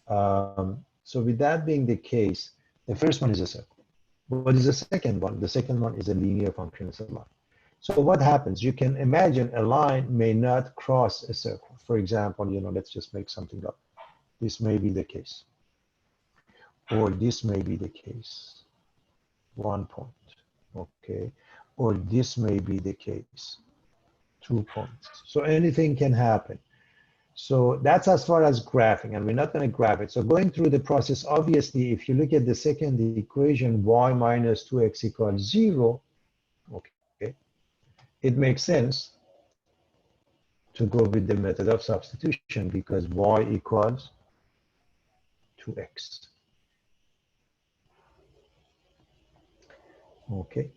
so with that being the case, the first one is a circle. What is the second one? The second one is a linear function, it's a line. So what happens? You can imagine a line may not cross a circle. For example, you know, let's just make something up. This may be the case, or this may be the case. 1 point, okay, or this may be the case. 2 points. So anything can happen. So that's as far as graphing, and we're not going to graph it. So going through the process, obviously, if you look at the second equation, y minus 2x equals 0, okay, it makes sense to go with the method of substitution because y equals 2x. Okay.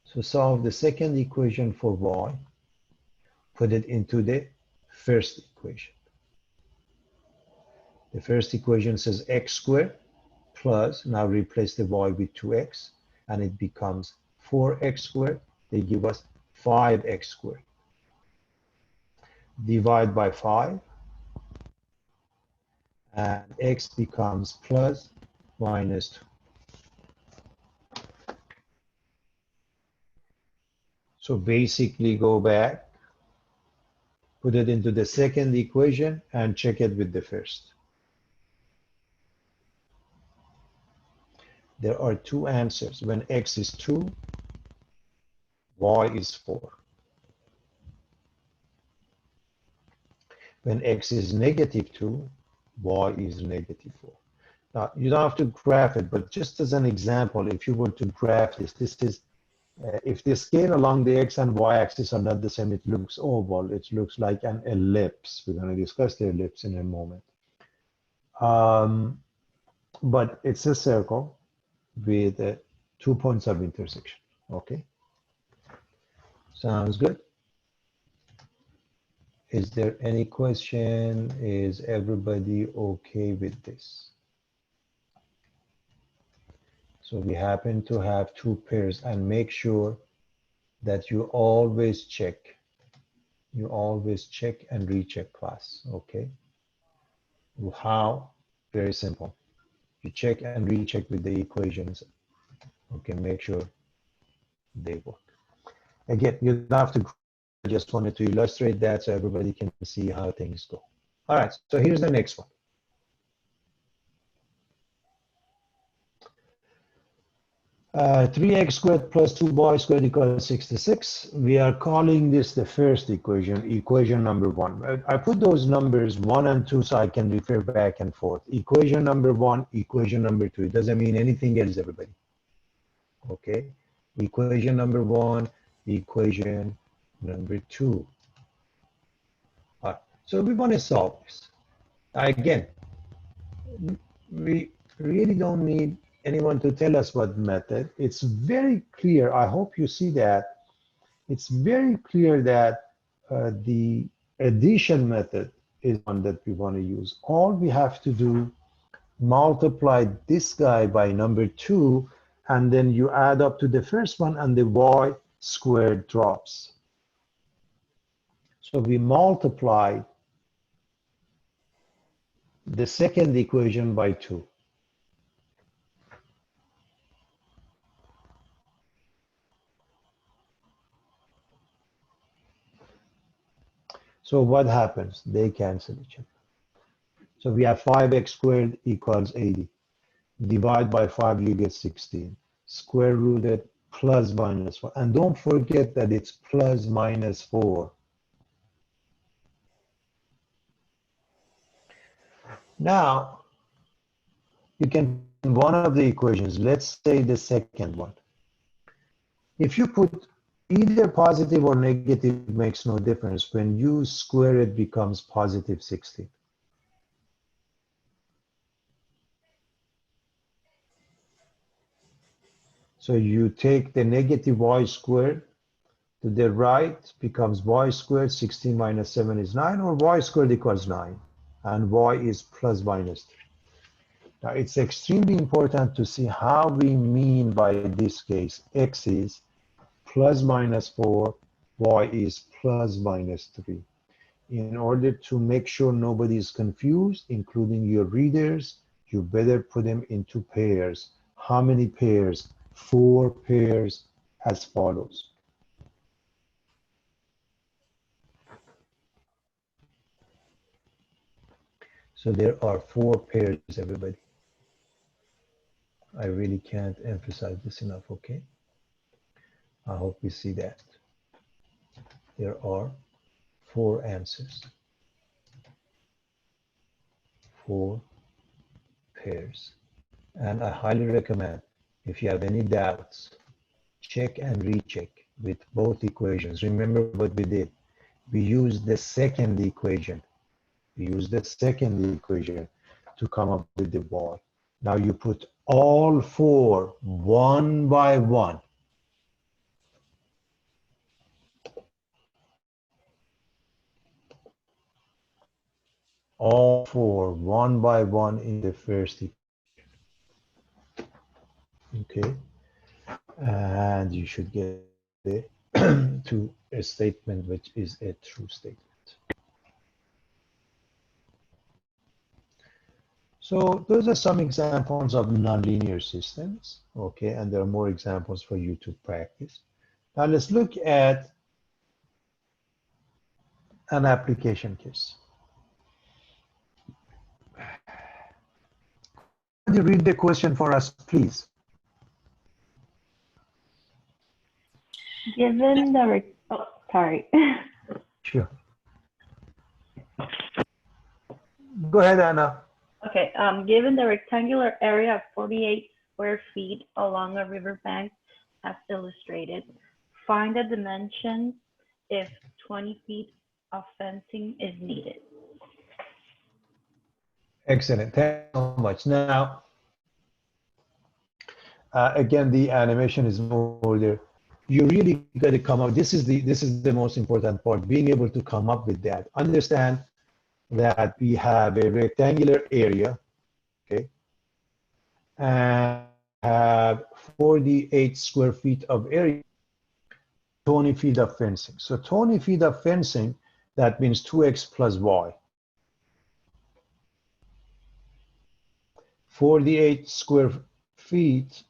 So solve the second equation for y, put it into the first equation. The first equation says x squared plus, now replace the y with 2x, and it becomes 4x squared. They give us 5x squared. Divide by 5, and x becomes plus minus 2. So basically go back, put it into the second equation, and check it with the first. There are two answers. When x is 2, y is 4. When x is negative 2, y is negative 4. Now, you don't have to graph it, but just as an example, if you were to graph this, this is, if the scale along the x and y axis are not the same, it looks oval. It looks like an ellipse. We're going to discuss the ellipse in a moment. But it's a circle with 2 points of intersection. Okay. Sounds good. Is there any question? Is everybody okay with this? So we happen to have two pairs, and make sure that you always check. You always check and recheck class, okay? How? Very simple. You check and recheck with the equations. Okay, make sure they work. Again, you don't have to, I just wanted to illustrate that so everybody can see how things go. All right, so here's the next one. Uh, 3x squared plus 2y squared equals 66. We are calling this the first equation, equation number 1. I put those numbers 1 and 2 so I can refer back and forth. Equation number 1, equation number 2. It doesn't mean anything else, everybody. Okay, equation number 1, equation number 2. All right, so we want to solve this. Again, we really don't need anyone to tell us what method. It's very clear. I hope you see that. It's very clear that the addition method is one that we want to use. All we have to do, multiply this guy by number 2, and then you add up to the first one, and the y squared drops. So we multiplied the second equation by 2. So what happens? They cancel each other. So we have 5x squared equals 80. Divide by 5, you get 16. Square rooted plus minus 4. And don't forget that it's plus minus 4. Now, you can one of the equations, let's say the second one. If you put either positive or negative, makes no difference. When you square it, becomes positive 16. So you take the negative y squared to the right, becomes y squared, 16 minus 7 is 9, or y squared equals 9, and y is plus minus 3. Now, it's extremely important to see how we mean by this case. X is plus minus 4, y is plus minus 3. In order to make sure nobody is confused, including your readers, you better put them into pairs. How many pairs? 4 pairs, as follows. So there are 4 pairs, everybody. I really can't emphasize this enough, okay? I hope we see that. There are 4 answers. 4 pairs. And I highly recommend, if you have any doubts, check and recheck with both equations. Remember what we did. We used the second equation. We used the second equation to come up with the y. Now you put all 4 one by one. All 4 one by one in the first equation. Okay. And you should get to a statement which is a true statement. So those are some examples of nonlinear systems, okay, and there are more examples for you to practice. Now let's look at an application case. Could you read the question for us, please? Given the, oh, sorry. Sure. Go ahead, Anna. Okay, given the rectangular area of 48 square feet along a riverbank as illustrated, find the dimensions if 20 feet of fencing is needed. Excellent, thank you so much. Now, again, the animation is more there. You really got to come up. This is the most important part. Being able to come up with that. Understand that we have a rectangular area, okay, and have 48 square feet of area, 20 feet of fencing. So 20 feet of fencing, that means 2x plus y. 48 square feet,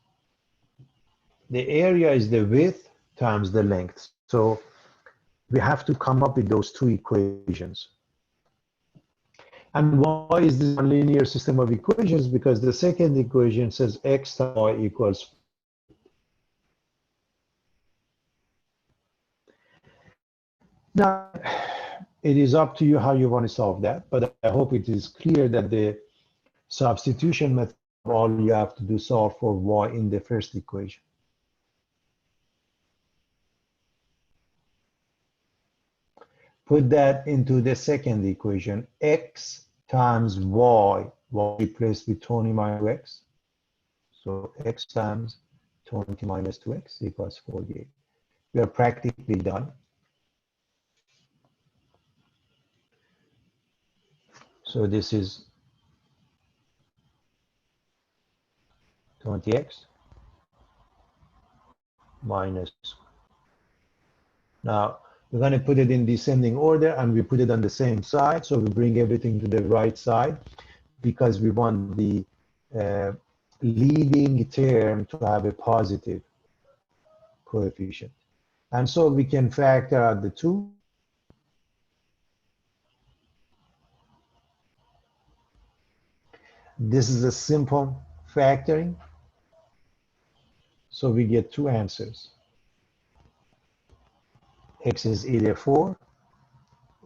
the area is the width times the length. So we have to come up with those 2 equations. And why is this a linear system of equations? Because the second equation says x times y equals. Now, it is up to you how you want to solve that, but I hope it is clear that the substitution method, all you have to do solve for y in the first equation. Put that into the second equation, x times y replaced with 20 minus x. So x times 20 minus 2x equals 48. We are practically done. So this is 20x minus. Now, we're going to put it in descending order, and we put it on the same side. So we bring everything to the right side because we want the leading term to have a positive coefficient. And so we can factor out the 2. This is a simple factoring. So we get two answers. X is either 4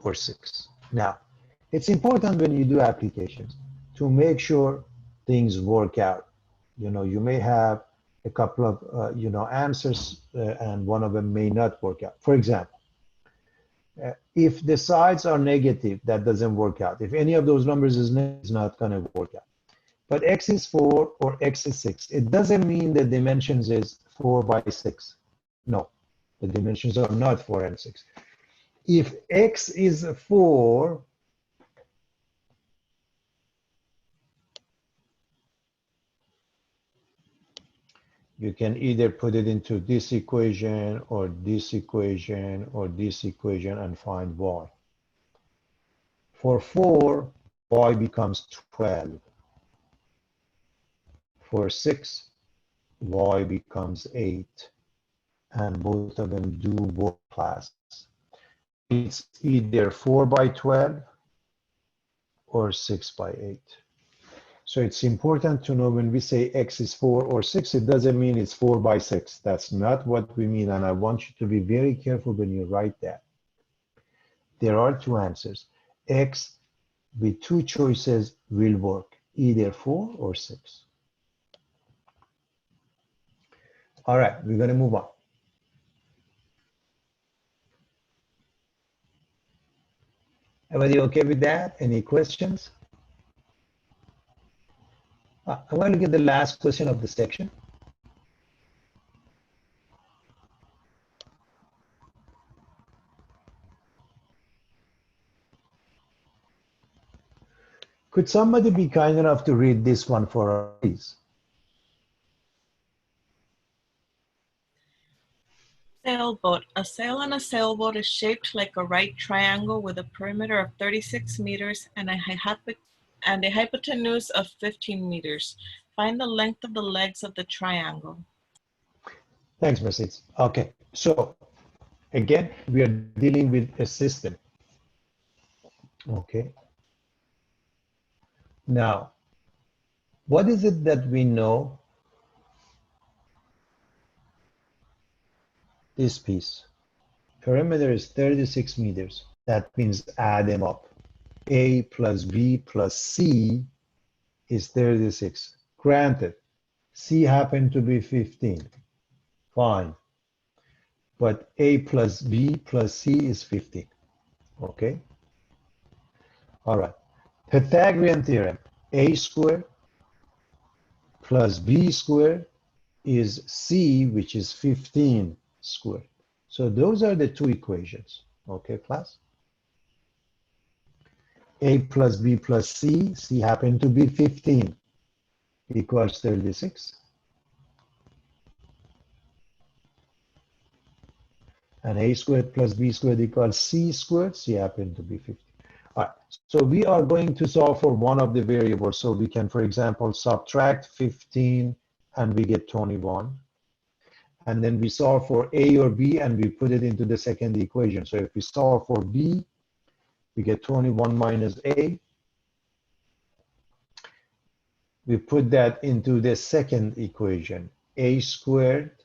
or 6. Now, it's important when you do applications to make sure things work out. You know, you may have a couple of, answers and one of them may not work out. For example, if the sides are negative, that doesn't work out. If any of those numbers is negative, it's not going to work out. But X is 4 or X is 6. It doesn't mean the dimensions is 4 by 6. No, the dimensions are not 4 and 6. If X is 4, you can either put it into this equation or this equation or this equation and find y. For 4, y becomes 12. For 6, y becomes 8. And both of them do work class. It's either 4 by 12 or 6 by 8. So it's important to know when we say X is 4 or 6, it doesn't mean it's 4 by 6. That's not what we mean, and I want you to be very careful when you write that. There are two answers. X with two choices will work, either 4 or 6. All right, we're going to move on. Everybody okay with that? Any questions? I want to get the last question of the section. Could somebody be kind enough to read this one for us, please? Sailboat. A sail on a sailboat is shaped like a right triangle with a perimeter of 36 meters and a hypotenuse of 15 meters. Find the length of the legs of the triangle. Thanks, Mercedes. Okay, so again, we are dealing with a system. Okay. Now, what is it that we know? This piece. Perimeter is 36 meters. That means add them up. A plus B plus C is 36. Granted, C happened to be 15. Fine. But A plus B plus C is 15. Okay? All right. Pythagorean Theorem. A squared plus B squared is C, which is 15 squared. So those are the two equations. Okay, class? A plus B plus C, C happened to be 15, equals 36. And A squared plus B squared equals C squared, C happened to be 15. All right, so we are going to solve for one of the variables. So we can, for example, subtract 15 and we get 21. And then we solve for A or B and we put it into the second equation. So if we solve for B, we get 21 minus A. We put that into the second equation. A squared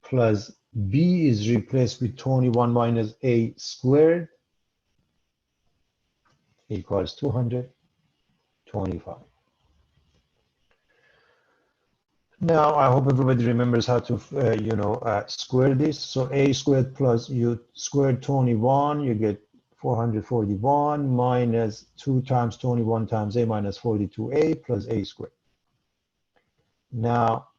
plus B is replaced with 21 minus A squared equals 225. Now, I hope everybody remembers how to, square this. So A squared plus you squared 21, you get 441 minus 2 times 21 times A minus 42A plus A squared. Now,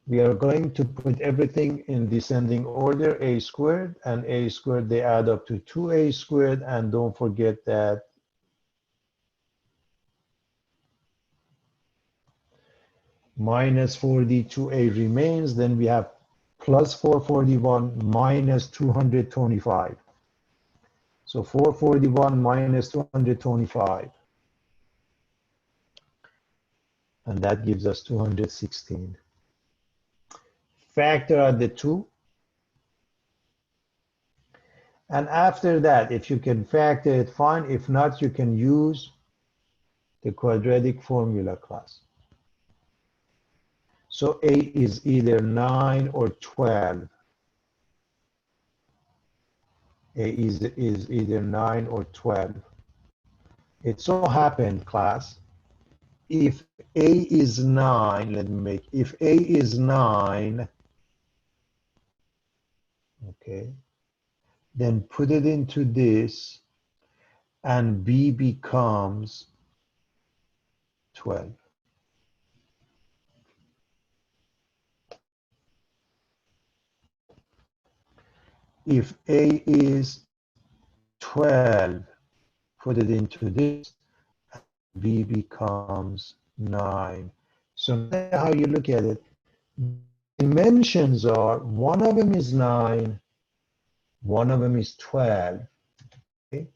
we are going to put everything in descending order, A squared and A squared, they add up to 2A squared, and don't forget that minus 42A remains, then we have plus 441 minus 225. So 441 minus 225. And that gives us 216. Factor out the 2. And after that, if you can factor it, fine. If not, you can use the quadratic formula class. So A is either 9 or 12. A is either 9 or 12. It so happened, class, if A is 9, if A is 9, okay, then put it into this, and B becomes 12. If A is 12, put it into this, B becomes 9. So now how you look at it, dimensions are, one of them is 9, one of them is 12. Okay?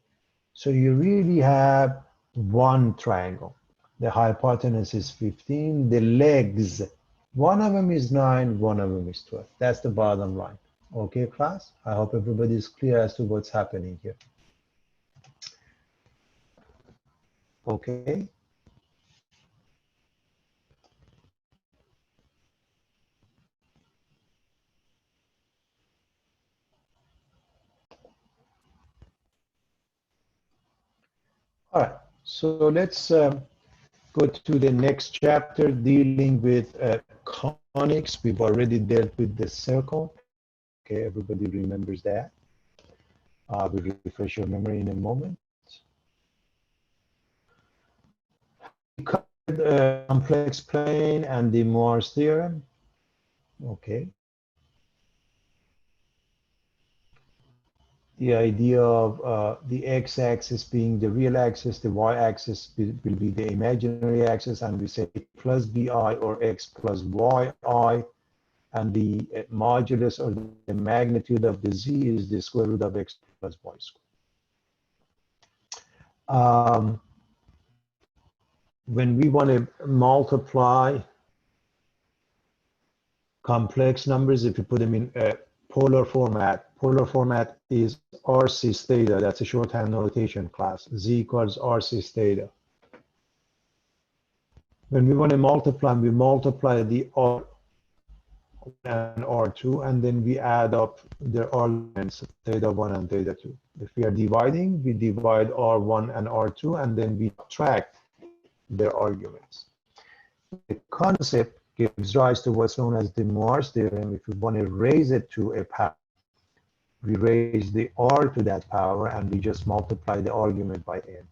So you really have one triangle. The hypotenuse is 15, the legs, one of them is 9, one of them is 12. That's the bottom line. Okay, class? I hope everybody is clear as to what's happening here. Okay. All right, so let's go to the next chapter dealing with conics. We've already dealt with the circle. Okay, everybody remembers that. We'll refresh your memory in a moment. We covered complex plane and the Mars Theorem. Okay. The idea of the x-axis being the real axis, the y-axis will be the imaginary axis, and we say plus bi or x plus yi, and the modulus or the magnitude of the z is the square root of x plus y squared. When we want to multiply complex numbers, if you put them in polar format is r cis theta. That's a shorthand notation, class. Z equals r cis theta. When we want to multiply, we multiply the r and r2, and then we add up the arguments, theta 1 and theta 2. If we are dividing, we divide r1 and r2, and then we subtract their arguments. The concept gives rise to what's known as the Mars Theorem. If we want to raise it to a power, we raise the r to that power, and we just multiply the argument by n.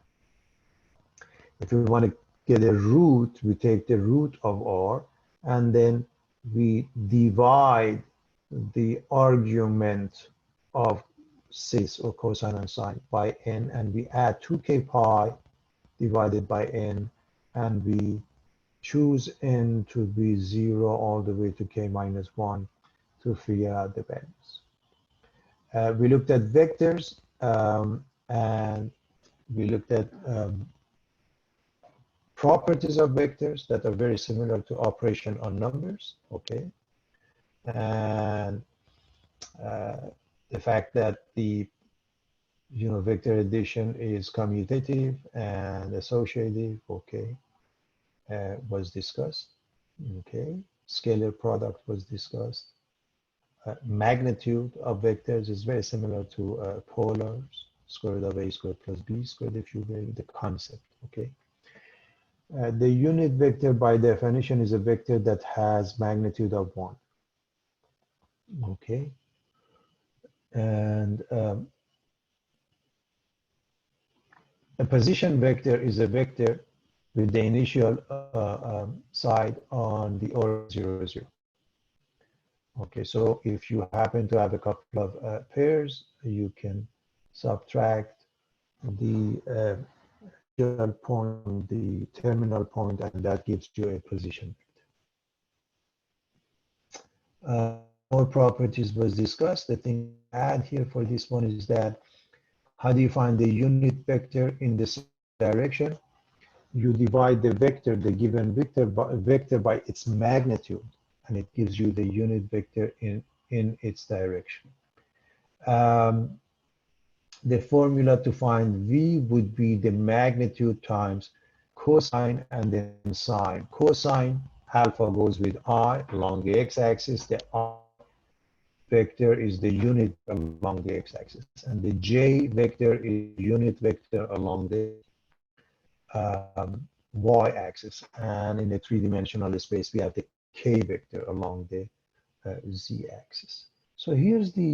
If we want to get a root, we take the root of r, and then we divide the argument of cis or cosine and sine by n, and we add 2k pi divided by n, and we choose n to be 0 all the way to k minus 1 to figure out the values. We looked at vectors, and we looked at properties of vectors that are very similar to operation on numbers, okay? And the fact that the vector addition is commutative and associative, okay, was discussed, okay? Scalar product was discussed. Magnitude of vectors is very similar to polars, square root of a squared plus b squared, if you will, the concept, okay? The unit vector, by definition, is a vector that has magnitude of 1. Okay. And a position vector is a vector with the initial side on the order 0, 0. Okay, so if you happen to have a couple of pairs, you can subtract the point, the terminal point, and that gives you a position vector. More properties was discussed. The thing to add here for this one is that how do you find the unit vector in this direction? You divide the vector, the given vector by its magnitude, and it gives you the unit vector in its direction. The formula to find v would be the magnitude times cosine and then sine. Cosine alpha goes with I along the x-axis. The I vector is the unit along the x-axis, and the j vector is unit vector along the y-axis. And in the three-dimensional space, we have the k vector along the z-axis. So here's the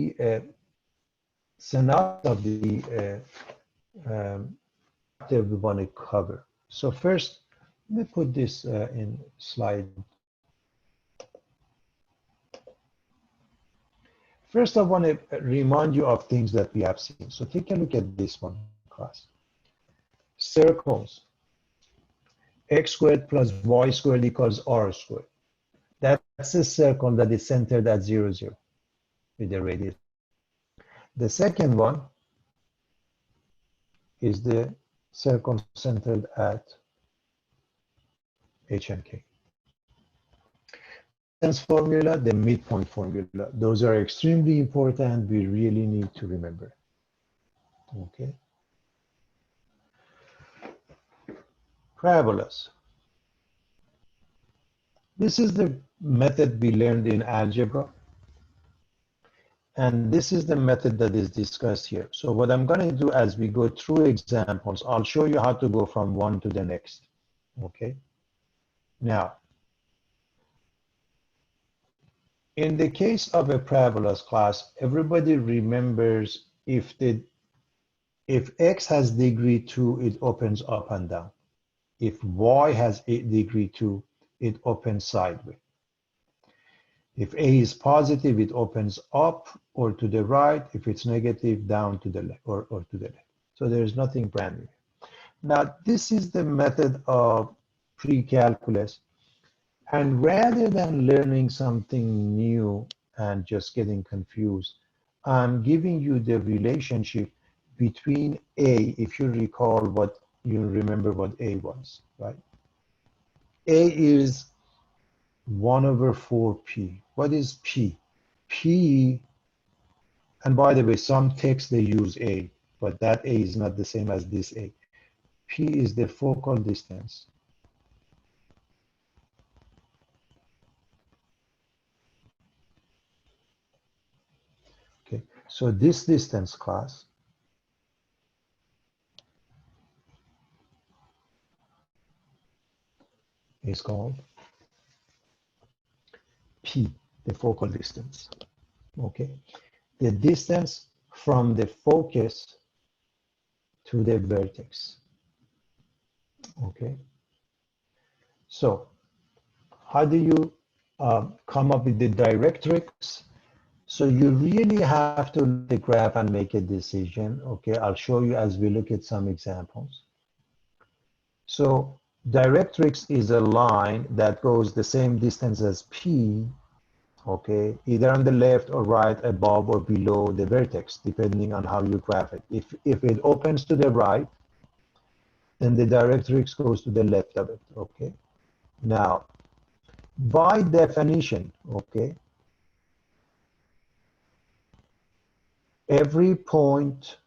synopsis of the chapter we want to cover. So first, let me put this in slide. First, I want to remind you of things that we have seen. So take a look at this one, class. Circles. X squared plus y squared equals r squared. That's a circle that is centered at 0, 0 with the radius. The second one is the circle centered at h and k. Formula, the midpoint formula. Those are extremely important. We really need to remember. Okay. Parabolas. This is the method we learned in algebra. And this is the method that is discussed here. So what I'm going to do as we go through examples, I'll show you how to go from one to the next. Okay. Now, in the case of a parabolas class, everybody remembers if x has degree 2, it opens up and down. If y has a degree 2, it opens sideways. If a is positive, it opens up or to the right. If it's negative, down to the left or to the left. So there's nothing brand new. Now, this is the method of pre-calculus. And rather than learning something new and just getting confused, I'm giving you the relationship between A, if you recall what you remember what A was, right? A is 1 over 4p. What is P? P, and by the way, some texts they use A, but that A is not the same as this A. P is the focal distance. Okay, so this distance, class, is called P, the focal distance. Okay, the distance from the focus to the vertex. Okay, so how do you come up with the directrix? So you really have to look at the graph and make a decision. Okay, I'll show you as we look at some examples. So directrix is a line that goes the same distance as P, okay, either on the left or right, above or below the vertex, depending on how you graph it. If it opens to the right, then the directrix goes to the left of it, okay? Now, by definition, okay, every point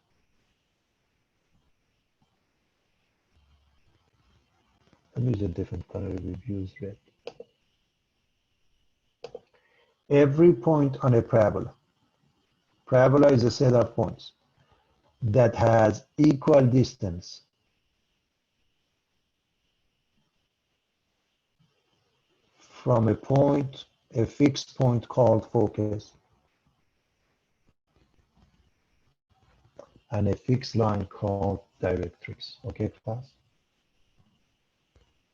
let me use a different color, we've used red. Every point on a parabola. Parabola is a set of points that has equal distance from a point, a fixed point called focus, and a fixed line called directrix. Okay, class?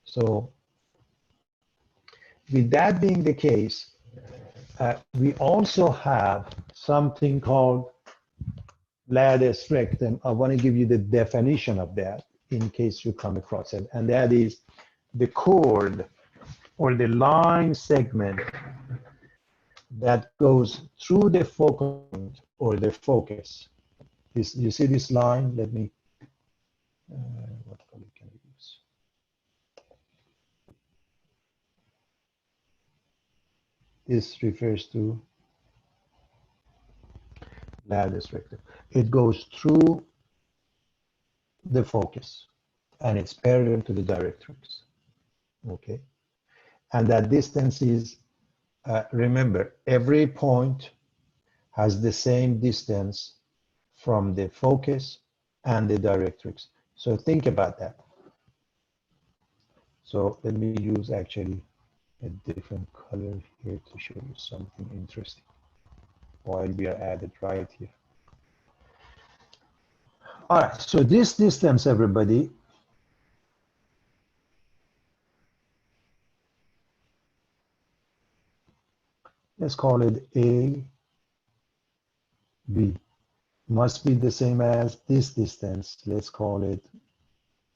So, with that being the case, we also have something called lattice rectum. I want to give you the definition of that in case you come across it. And that is the chord or the line segment that goes through the focal point or the focus. This, you see this line? Let me, what color can I use? This refers to lattice rectum. It goes through the focus and it's parallel to the directrix. Okay, and that distance is, remember, every point has the same distance from the focus and the directrix. So think about that. So let me use actually a different color here to show you something interesting while we are at it right here. All right, so this distance, everybody, let's call it A, B. Must be the same as this distance. Let's call it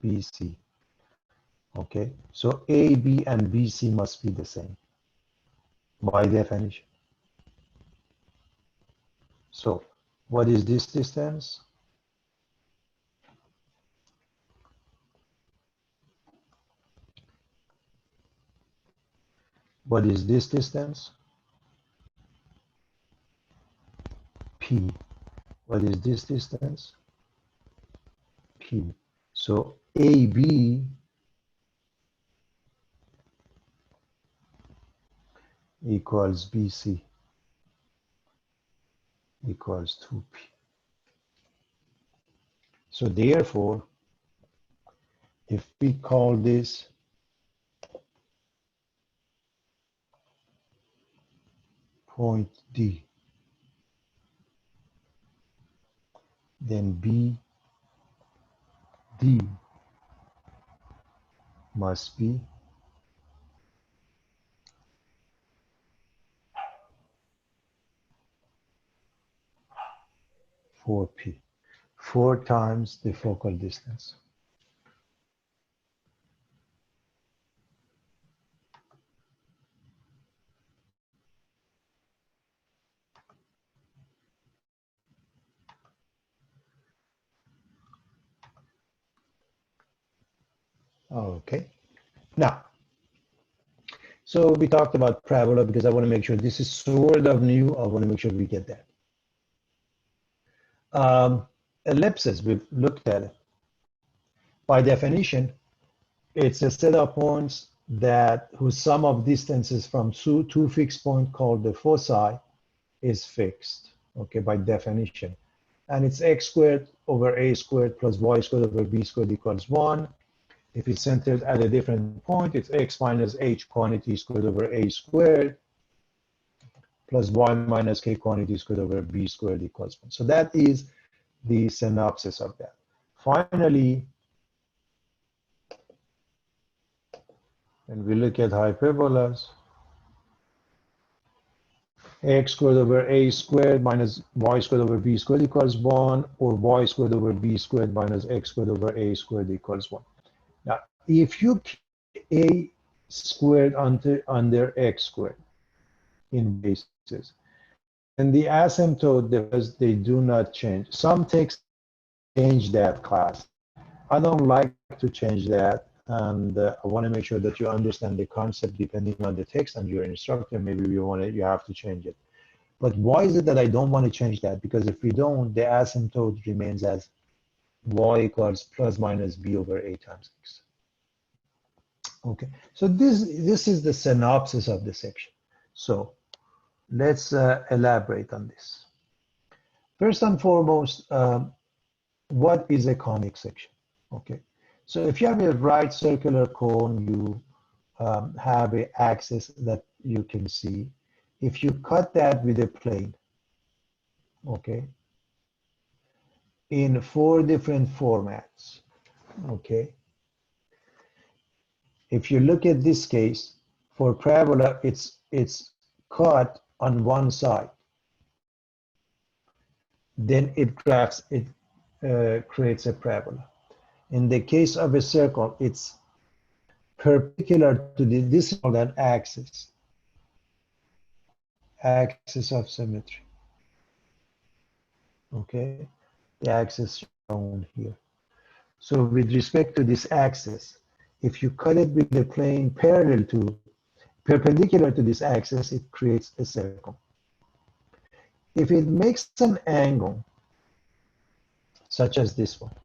BC. Okay, so AB and BC must be the same by definition. So what is this distance? What is this distance? P. What is this distance? P. So AB equals BC equals 2P. So therefore, if we call this point D, then BD must be 4P, 4 times the focal distance. Okay, now, so we talked about parabola because I want to make sure this is sort of new. I want to make sure we get that. Ellipses, we've looked at it. By definition, it's a set of points that whose sum of distances from two fixed points called the foci is fixed, okay, by definition. And it's x squared over a squared plus y squared over b squared equals 1. If it's centered at a different point, it's x minus h quantity squared over a squared plus y minus k quantity squared over b squared equals 1. So that is the synopsis of that. Finally, when we look at hyperbolas, x squared over a squared minus y squared over b squared equals 1, or y squared over b squared minus x squared over a squared equals 1. Now, if you keep a squared under x squared in bases, then the asymptote, because they do not change. Some texts change that class. I don't like to change that, and I want to make sure that you understand the concept depending on the text and your instructor. Maybe you have to change it. But why is it that I don't want to change that? Because if we don't, the asymptote remains as y equals plus minus b over a times x. Okay, so this is the synopsis of the section. So let's elaborate on this. First and foremost, what is a conic section? Okay, so if you have a right circular cone, you have an axis that you can see. If you cut that with a plane, okay, in 4 different formats, okay. If you look at this case, for parabola, it's cut on one side. Then it creates a parabola. In the case of a circle, it's perpendicular to this is called an axis of symmetry. Okay, the axis shown here. So with respect to this axis, if you cut it with a plane perpendicular to this axis, it creates a circle. If it makes an angle, such as this one,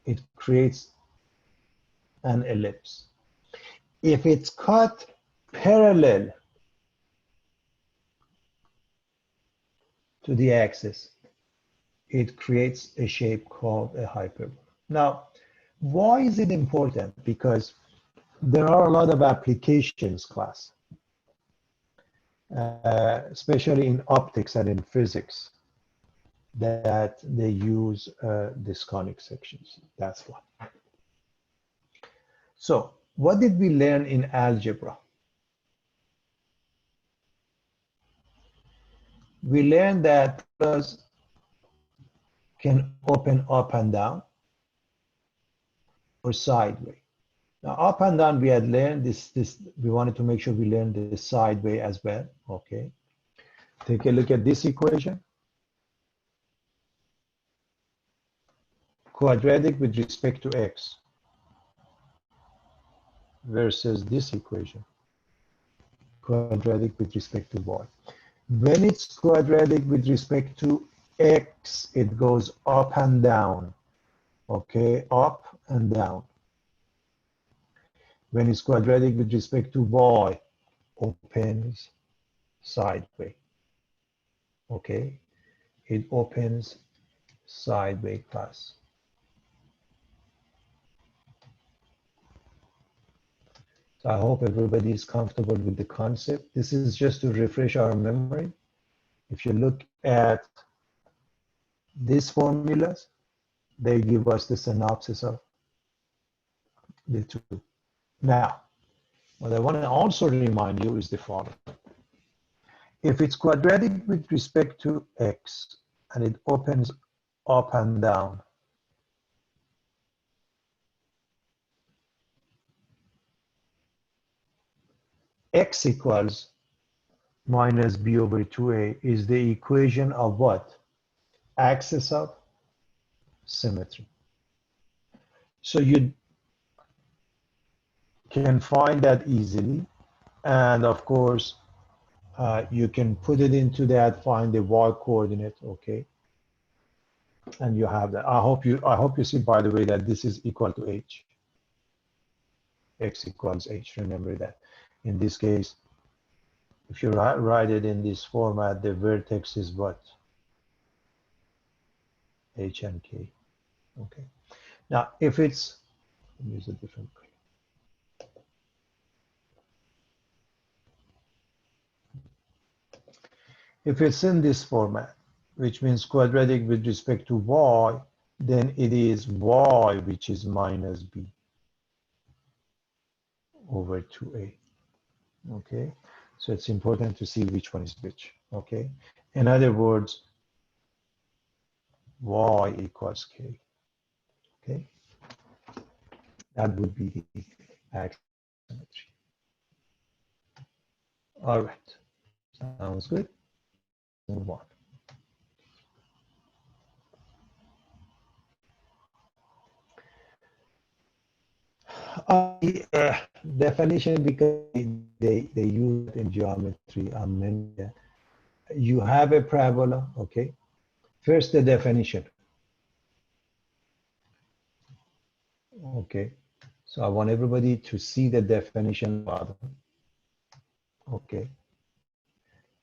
it creates an ellipse. If it's cut parallel to the axis, it creates a shape called a hyperbola. Now, why is it important? Because there are a lot of applications, class, especially in optics and in physics, that they use these conic sections. That's why. So, what did we learn in algebra? We learned that parabolas can open up and down or sideways. Now, up and down, we had learned this. We wanted to make sure we learned the sideways as well. Okay. Take a look at this equation. Quadratic with respect to x versus this equation, quadratic with respect to y. When it's quadratic with respect to x, it goes up and down, okay, up and down. When it's quadratic with respect to y, opens sideways, okay, it opens sideways class. So I hope everybody is comfortable with the concept. This is just to refresh our memory. If you look at these formulas, they give us the synopsis of the two. Now, what I want to also remind you is the following. If it's quadratic with respect to x and it opens up and down, x equals minus b over 2a is the equation of what? Axis of symmetry. So you can find that easily. And of course, you can put it into that, find the y coordinate, okay? And you have that. I hope you see, by the way, that this is equal to h. X equals h, remember that. In this case, if you write it in this format, the vertex is what? H and k, okay? Now, if it's, let me use a different color. If it's in this format, which means quadratic with respect to y, then it is y, which is minus b over 2a, okay? So it's important to see which one is which, okay? In other words, y equals k, okay? That would be the axis symmetry. All right, sounds good. Move on. Definition, because they use it in geometry. You have a parabola, okay? First, the definition. Okay, so I want everybody to see the definition bottom. Okay.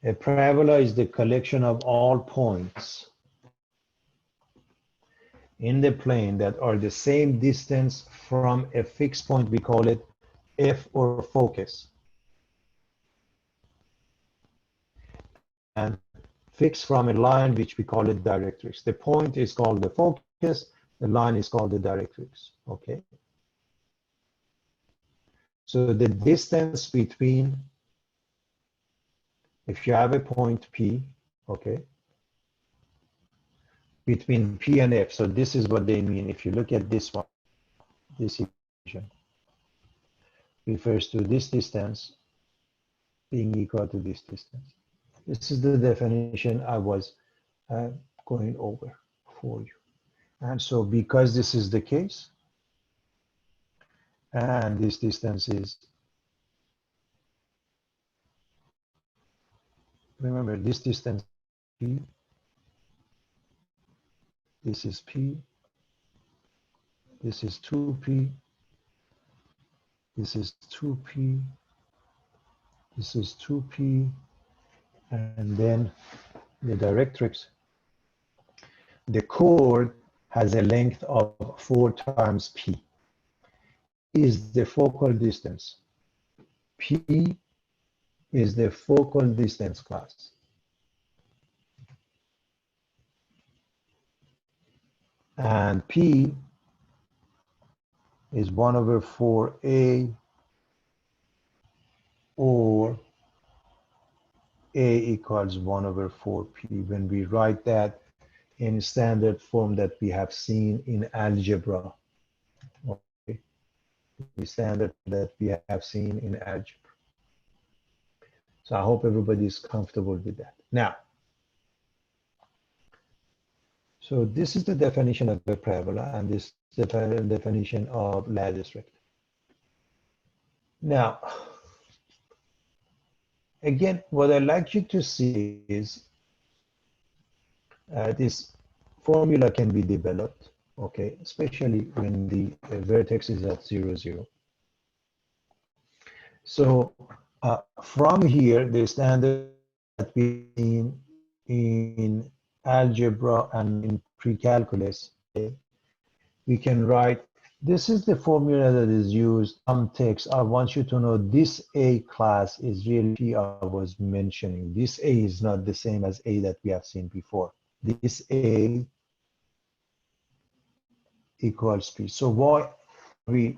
A parabola is the collection of all points in the plane that are the same distance from a fixed point. We call it F, or focus, and fixed from a line which we call it directrix. The point is called the focus, the line is called the directrix, okay? So the distance between, if you have a point P, okay, between P and F, so this is what they mean. If you look at this one, this equation refers to this distance being equal to this distance. This is the definition I was going over for you. And so because this is the case, and this distance is, remember, this distance P, this is P, This is 2p. This is 2p. This is 2p. And then the directrix. The chord has a length of 4 times p. Is the focal distance. P is the focal distance class. And P is 1 over 4a, or a equals 1 over 4p when we write that in standard form that we have seen in algebra. Okay. The standard that we have seen in algebra. So I hope everybody is comfortable with that. Now, so this is the definition of a parabola, and this is the definition of lattice rectangle. Now, again, what I'd like you to see is this formula can be developed, okay, especially when the vertex is at 0, 0. So from here, the standard that we've seen in algebra and in pre-calculus, okay, we can write, this is the formula that is used. Some text, I want you to know this A class is really P I was mentioning. This A is not the same as A that we have seen before. This A equals P. So why are we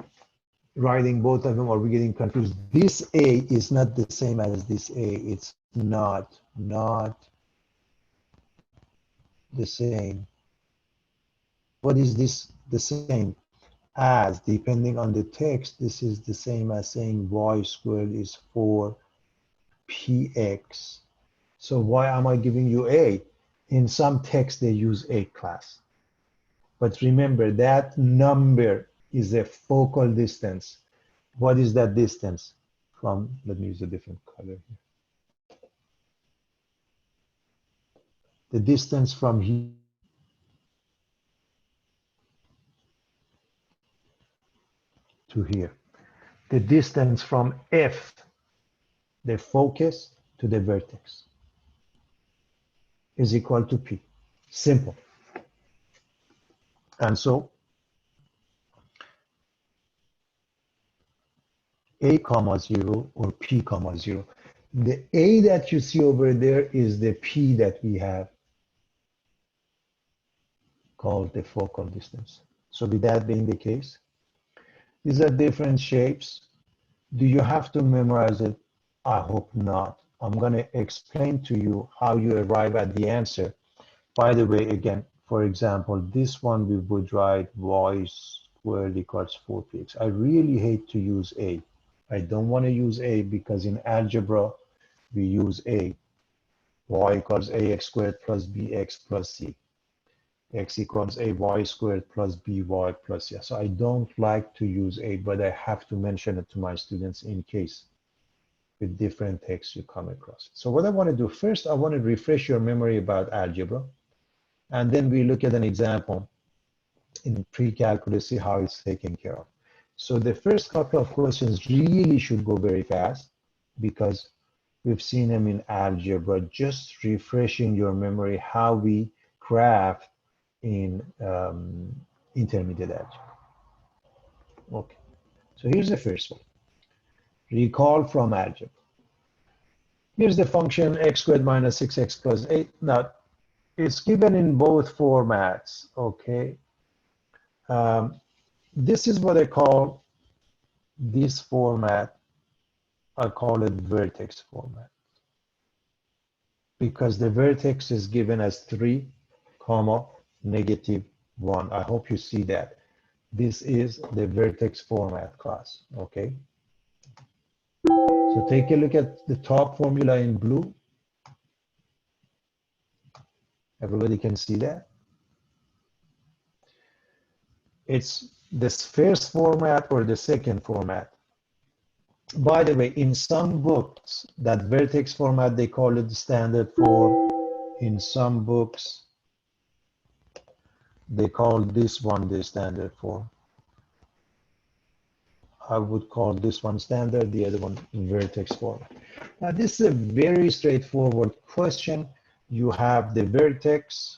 writing both of them? Are we getting confused? This A is not the same as this A. It's not the same. What is this the same as? Depending on the text, this is the same as saying y squared is 4px. So why am I giving you A? In some text, they use A class. But remember, that number is a focal distance. What is that distance? From, let me use a different color here. The distance from here to here. The distance from F, the focus, to the vertex is equal to P. Simple. And so A comma 0 or P comma 0. The A that you see over there is the P that we have called the focal distance. So with that being the case, these are different shapes. Do you have to memorize it? I hope not. I'm going to explain to you how you arrive at the answer. By the way, again, for example, this one we would write y squared equals 4px. I really hate to use A. I don't want to use A because in algebra, we use A. Y equals ax squared plus bx plus c. X equals a y squared plus by plus c. So I don't like to use A, but I have to mention it to my students in case with different texts you come across. So what I want to do first, I want to refresh your memory about algebra, and then we look at an example in pre-calculus, see how it's taken care of. So the first couple of questions really should go very fast because we've seen them in algebra, just refreshing your memory how we craft in intermediate algebra. Okay, so here's the first one. Recall from algebra. Here's the function x squared minus 6x plus 8. Now, it's given in both formats, okay? This is what I call this format. I call it vertex format because the vertex is given as 3, -1. I hope you see that. This is the vertex format class, okay? So take a look at the top formula in blue. Everybody can see that. It's this first format or the second format. By the way, in some books, that vertex format, they call it the standard form. In some books, they call this one the standard form. I would call this one standard, the other one vertex format. Now, this is a very straightforward question. You have the vertex,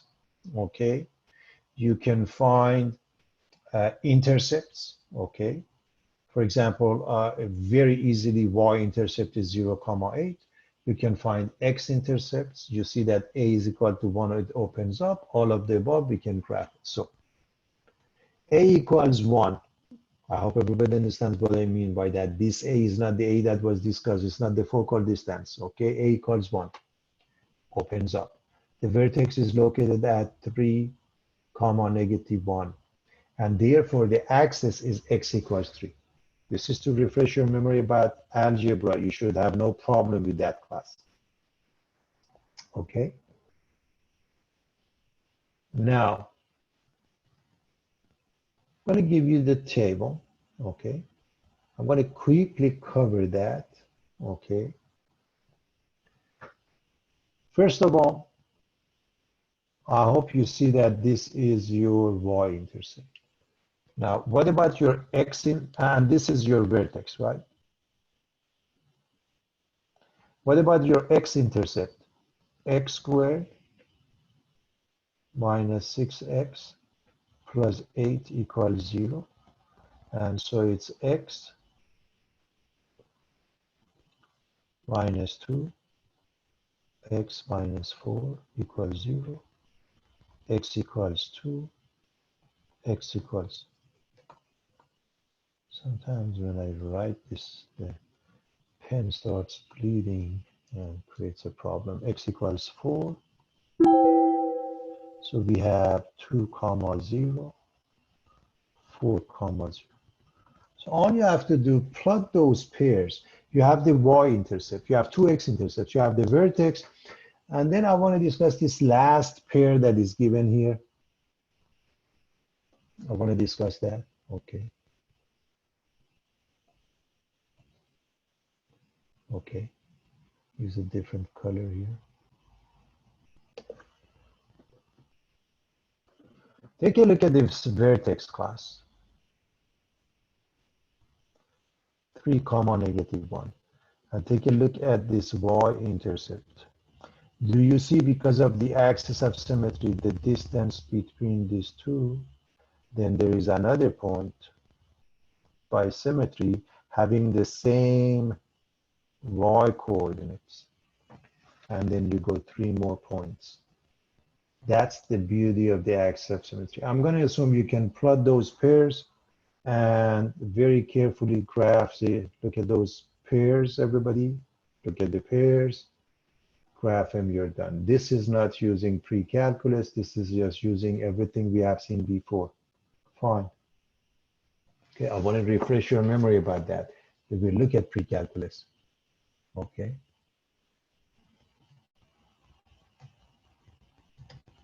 okay? You can find intercepts, okay? For example, very easily, y-intercept is 0,8. You can find x-intercepts. You see that a is equal to 1, it opens up. All of the above, we can graph it. So a equals 1. I hope everybody understands what I mean by that. This a is not the a that was discussed. It's not the focal distance, okay? A equals 1, opens up. The vertex is located at 3, negative 1. And therefore, the axis is x equals 3. This is to refresh your memory about algebra. You should have no problem with that class. Okay? Now, I'm going to give you the table. Okay? I'm going to quickly cover that. Okay? First of all, I hope you see that this is your y-intercept. Now, what about your x and this is your vertex, right? What about your x-intercept? X squared minus 6x plus 8 equals 0. And so it's x minus 2, x minus 4 equals 0, x equals 2, x equals. Sometimes when I write this, the pen starts bleeding and creates a problem. X equals 4. So we have 2, 0, 4, 0. So all you have to do, plot those pairs. You have the y-intercept, you have 2 x-intercepts, you have the vertex, and then I want to discuss this last pair that is given here. I want to discuss that, okay. Okay, use a different color here. Take a look at this vertex class. 3, negative 1. And take a look at this y-intercept. Do you see, because of the axis of symmetry, the distance between these two, then there is another point by symmetry having the same y coordinates. And then you go 3 more points. That's the beauty of the axis of symmetry. I'm going to assume you can plot those pairs and very carefully graph it. Look at those pairs, everybody. Look at the pairs. Graph them, you're done. This is not using pre-calculus. This is just using everything we have seen before. Fine. Okay, I want to refresh your memory about that. If we look at pre-calculus. Okay.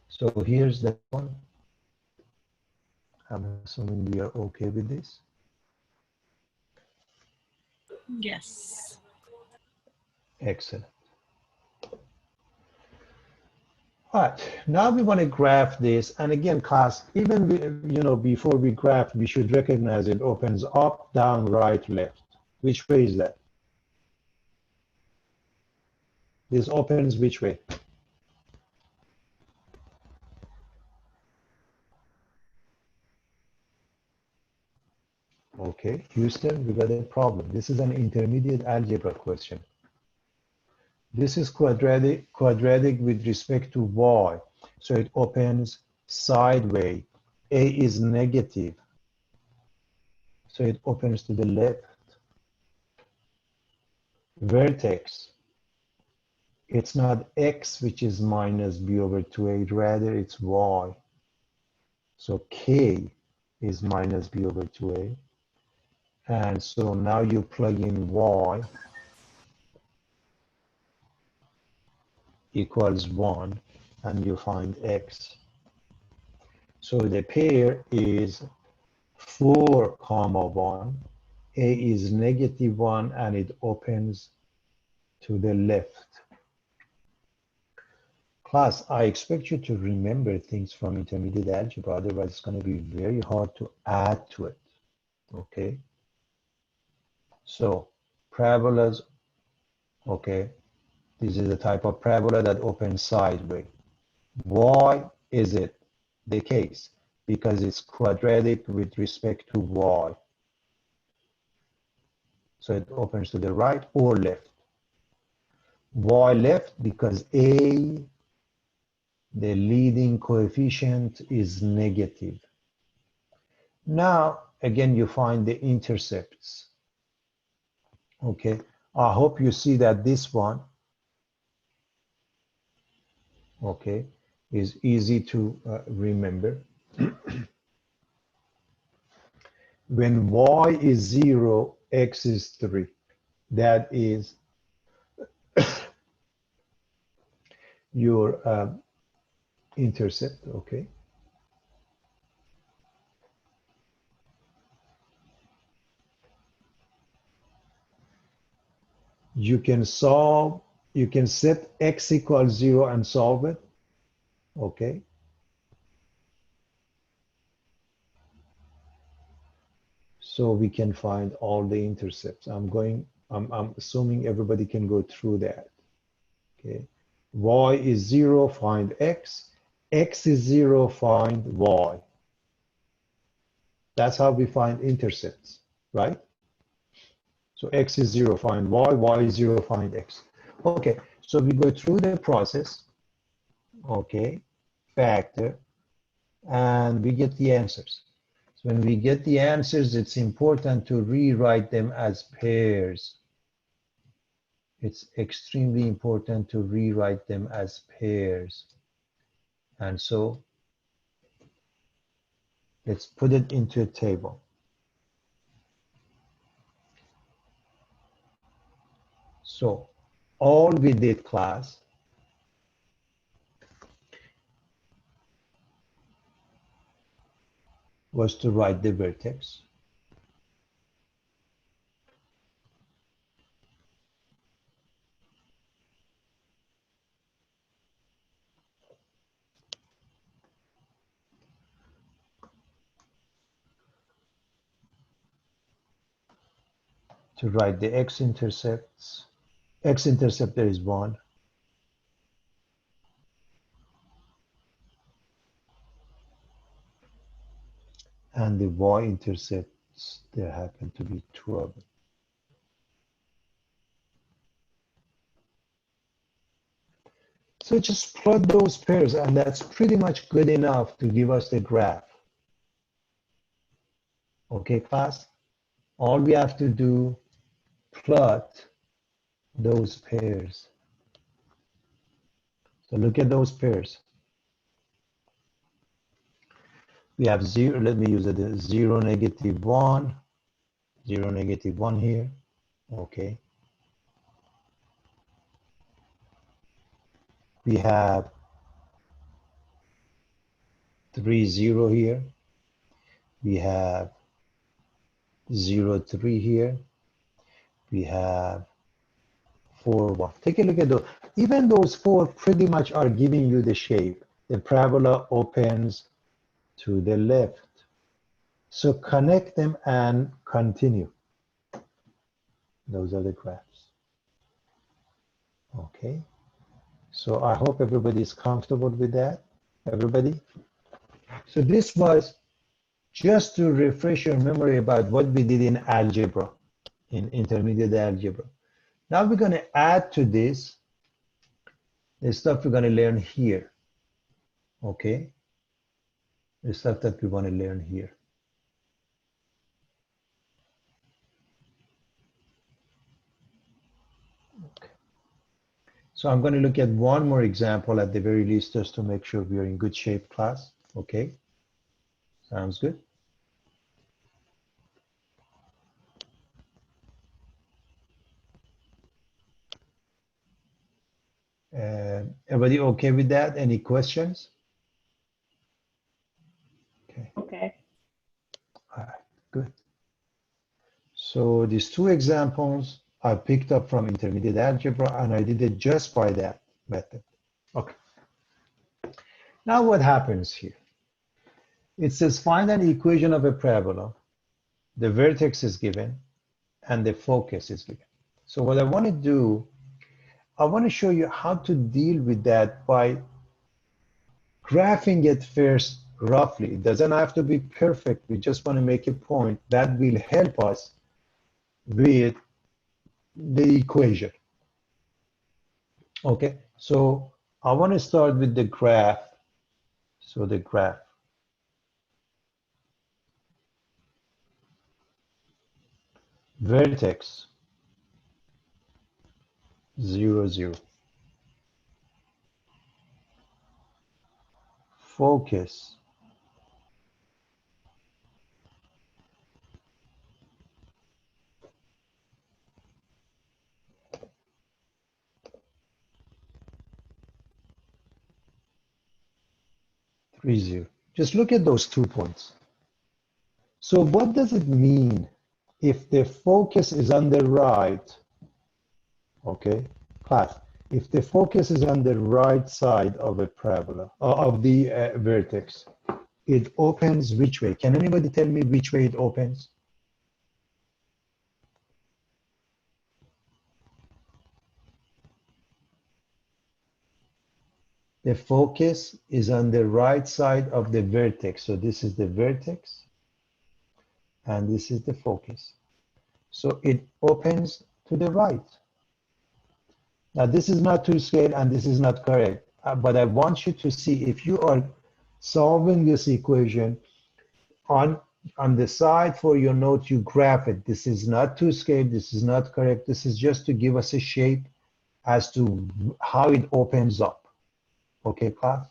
So here's that one. I'm assuming we are okay with this. Yes. Excellent. All right, now we want to graph this. And again, class, even before we graph, we should recognize it opens up, down, right, left. Which way is that? This opens which way? Okay, Houston, we got a problem. This is an intermediate algebra question. This is quadratic with respect to y. So it opens sideways. A is negative. So it opens to the left. Vertex. It's not x, which is minus b over 2a, rather it's y. So k is minus b over 2a. And so now you plug in y equals 1, and you find x. So the pair is 4, 1. A is negative 1, and it opens to the left. Class, I expect you to remember things from intermediate algebra, otherwise it's going to be very hard to add to it, okay? So parabolas, okay, this is the type of parabola that opens sideways. Why is it the case? Because it's quadratic with respect to y. So it opens to the right or left. Why left? Because a, the leading coefficient, is negative. Now, again, you find the intercepts. Okay, I hope you see that this one, okay, is easy to remember. When y is 0, x is 3. That is your intercept, okay? You can solve, you can set x equals 0 and solve it, okay? So we can find all the intercepts. I'm assuming everybody can go through that, okay? Y is 0, find x. X is 0, find y. That's how we find intercepts, right? So x is 0, find y is 0, find x. Okay, so we go through the process, okay, factor, and we get the answers. So when we get the answers, it's important to rewrite them as pairs. It's extremely important to rewrite them as pairs. And so let's put it into a table. So all we did, class, was to write the vertex. To write the x-intercepts. X-intercept, there is 1. And the y-intercepts, there happen to be 2 of them. So just plot those pairs, and that's pretty much good enough to give us the graph. Okay, class? All we have to do, plot those pairs. So look at those pairs. We have 0, let me use it, 0, -1, 0, -1 here, okay. We have 3, 0 here. We have 0, 3 here. We have 4, 1. Take a look at those. Even those 4 pretty much are giving you the shape. The parabola opens to the left. So connect them and continue. Those are the graphs. Okay. So I hope everybody is comfortable with that. Everybody? So this was just to refresh your memory about what we did in algebra, in intermediate algebra. Now we're going to add to this the stuff we're going to learn here. Okay? The stuff that we want to learn here. Okay. So I'm going to look at one more example at the very least, just to make sure we are in good shape, class. Okay? Sounds good? Everybody okay with that? Any questions? Okay. Okay. All right, good. So these 2 examples I picked up from intermediate algebra, and I did it just by that method. Okay. Now what happens here? It says find an equation of a parabola. The vertex is given, and the focus is given. So what I want to do, I want to show you how to deal with that by graphing it first roughly. It doesn't have to be perfect. We just want to make a point that will help us with the equation. Okay, so I want to start with the graph. So the graph. Vertex 0, 0. Focus 3, 0. Just look at those 2 points. So what does it mean if the focus is on the right? Okay, class. If the focus is on the right side of a parabola, of the vertex, it opens which way? Can anybody tell me which way it opens? The focus is on the right side of the vertex. So this is the vertex, and this is the focus. So it opens to the right. Now this is not to scale and this is not correct, but I want you to see if you are solving this equation on the side for your note, you graph it. This is not to scale, this is not correct. This is just to give us a shape as to how it opens up. Okay, class?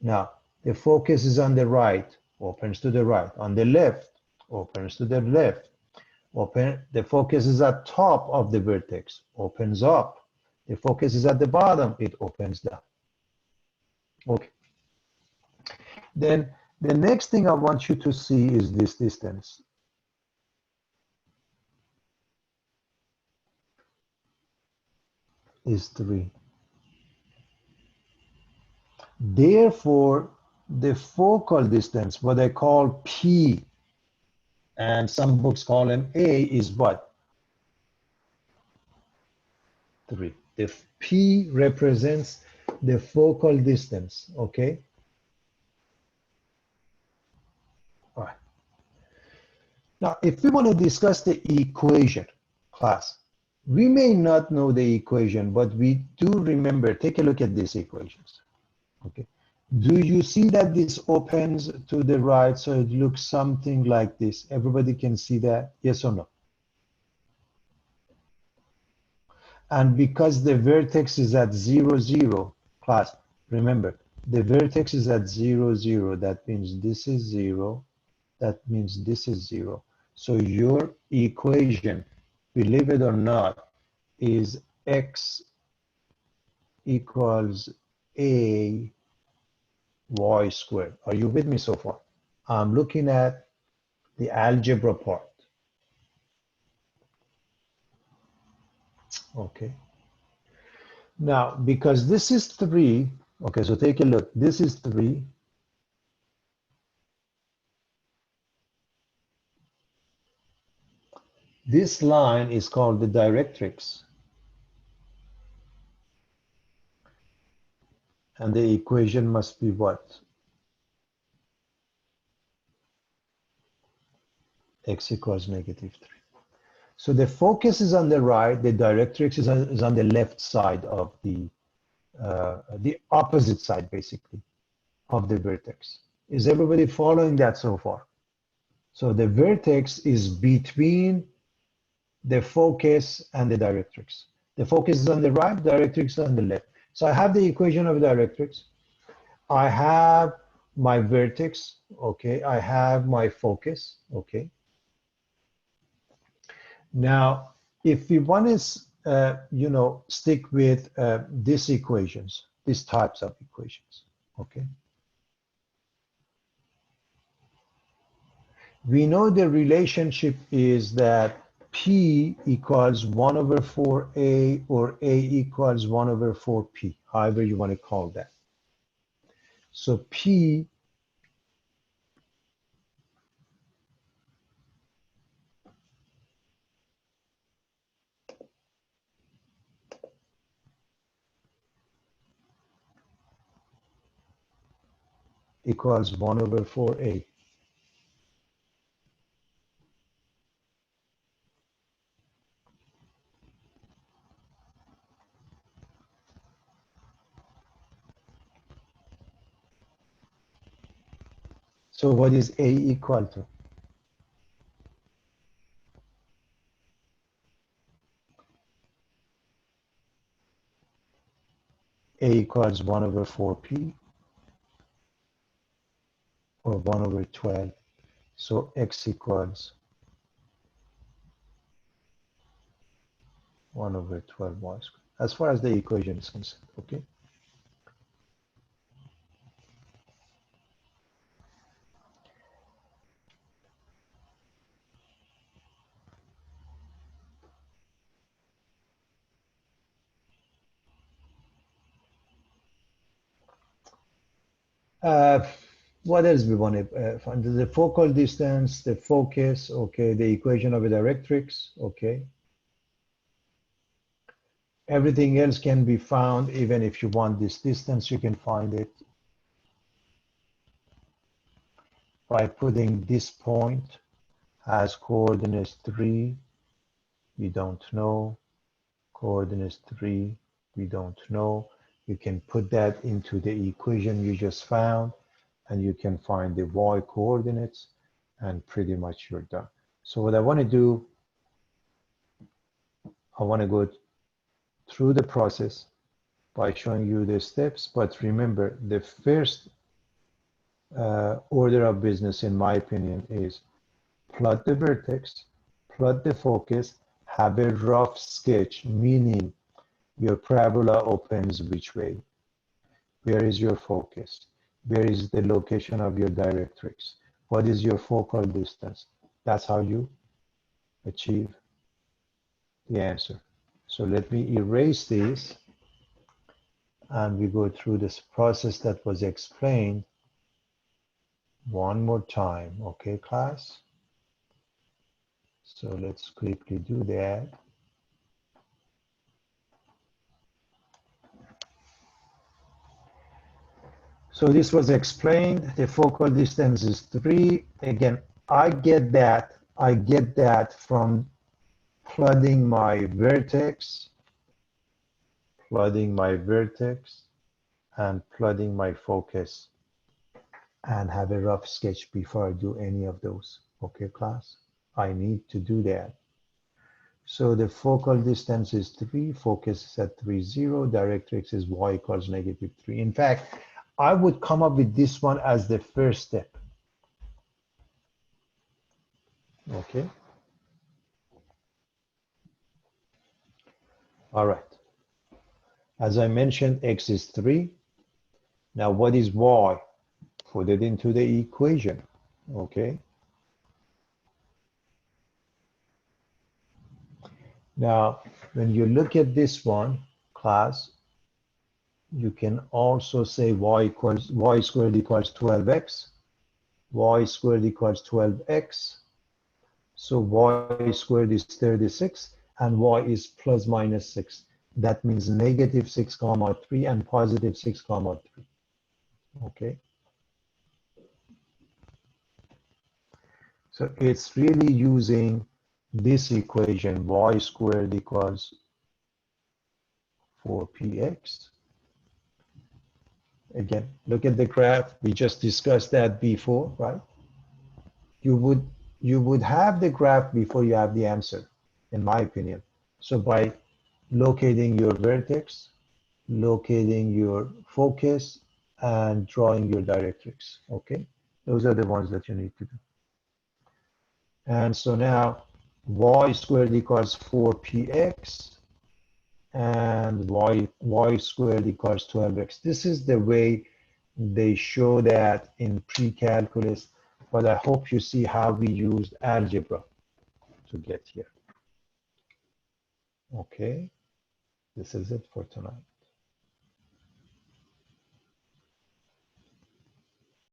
Now, the focus is on the right, opens to the right. On the left, opens to the left. The focus is at top of the vertex, opens up. The focus is at the bottom, it opens down. Okay. Then the next thing I want you to see is this distance. Is 3. Therefore, the focal distance, what I call P, and some books call him A, is what? 3. The P represents the focal distance, okay? All right. Now, if we want to discuss the equation, class, we may not know the equation, but we do remember, take a look at these equations, okay? Do you see that this opens to the right, so it looks something like this? Everybody can see that, yes or no? And because the vertex is at 0, 0, class, remember, the vertex is at 0, 0. That means this is 0. That means this is 0. So your equation, believe it or not, is x equals a y squared. Are you with me so far? I'm looking at the algebra part. Okay. Now, because this is 3, okay, so take a look. This is 3. This line is called the directrix. And the equation must be what? X equals -3. So the focus is on the right, the directrix is on the left side of the opposite side, basically, of the vertex. Is everybody following that so far? So the vertex is between the focus and the directrix. The focus is on the right, directrix is on the left. So I have the equation of directrix. I have my vertex, okay. I have my focus, okay. Now, if we want to, stick with these equations, these types of equations, okay. We know the relationship is that P equals 1 over 4A or A equals 1 over 4P, however you want to call that. So P equals 1 over 4a. So what is a equal to? A equals 1 over 4p, or 1 over 12. So x equals 1 over 12 y squared, as far as the equation is concerned, okay? What else we want to find? The focal distance, the focus, okay, the equation of a directrix, okay. Everything else can be found, even if you want this distance, you can find it by putting this point as coordinates 3, we don't know, coordinates 3, we don't know. You can put that into the equation you just found, and you can find the y coordinates, and pretty much you're done. So what I want to do, I want to go through the process by showing you the steps, but remember, the first order of business, in my opinion, is plot the vertex, plot the focus, have a rough sketch, meaning your parabola opens which way, where is your focus, where is the location of your directrix, what is your focal distance. That's how you achieve the answer. So let me erase this, and we go through this process that was explained one more time, okay, class? So let's quickly do that. So this was explained. The focal distance is 3. Again, I get that from plotting my vertex, and plotting my focus, and have a rough sketch before I do any of those. Okay, class? I need to do that. So the focal distance is 3, focus is at 3, 0, directrix is y equals -3. In fact, I would come up with this one as the first step. Okay. All right. As I mentioned, x is 3. Now what is y? Put it into the equation. Okay. Now, when you look at this one, class, you can also say y squared equals 12x, y squared equals 12x. So y squared is 36, and y is plus minus 6. That means -6 comma 3 and positive 6 comma 3. Okay. So it's really using this equation, y squared equals 4px. Again, look at the graph. We just discussed that before, right? You would have the graph before you have the answer, in my opinion. So by locating your vertex, locating your focus, and drawing your directrix, okay? Those are the ones that you need to do. And so now y squared equals 4px, and y squared equals 12x. This is the way they show that in pre-calculus, but I hope you see how we used algebra to get here. Okay, this is it for tonight.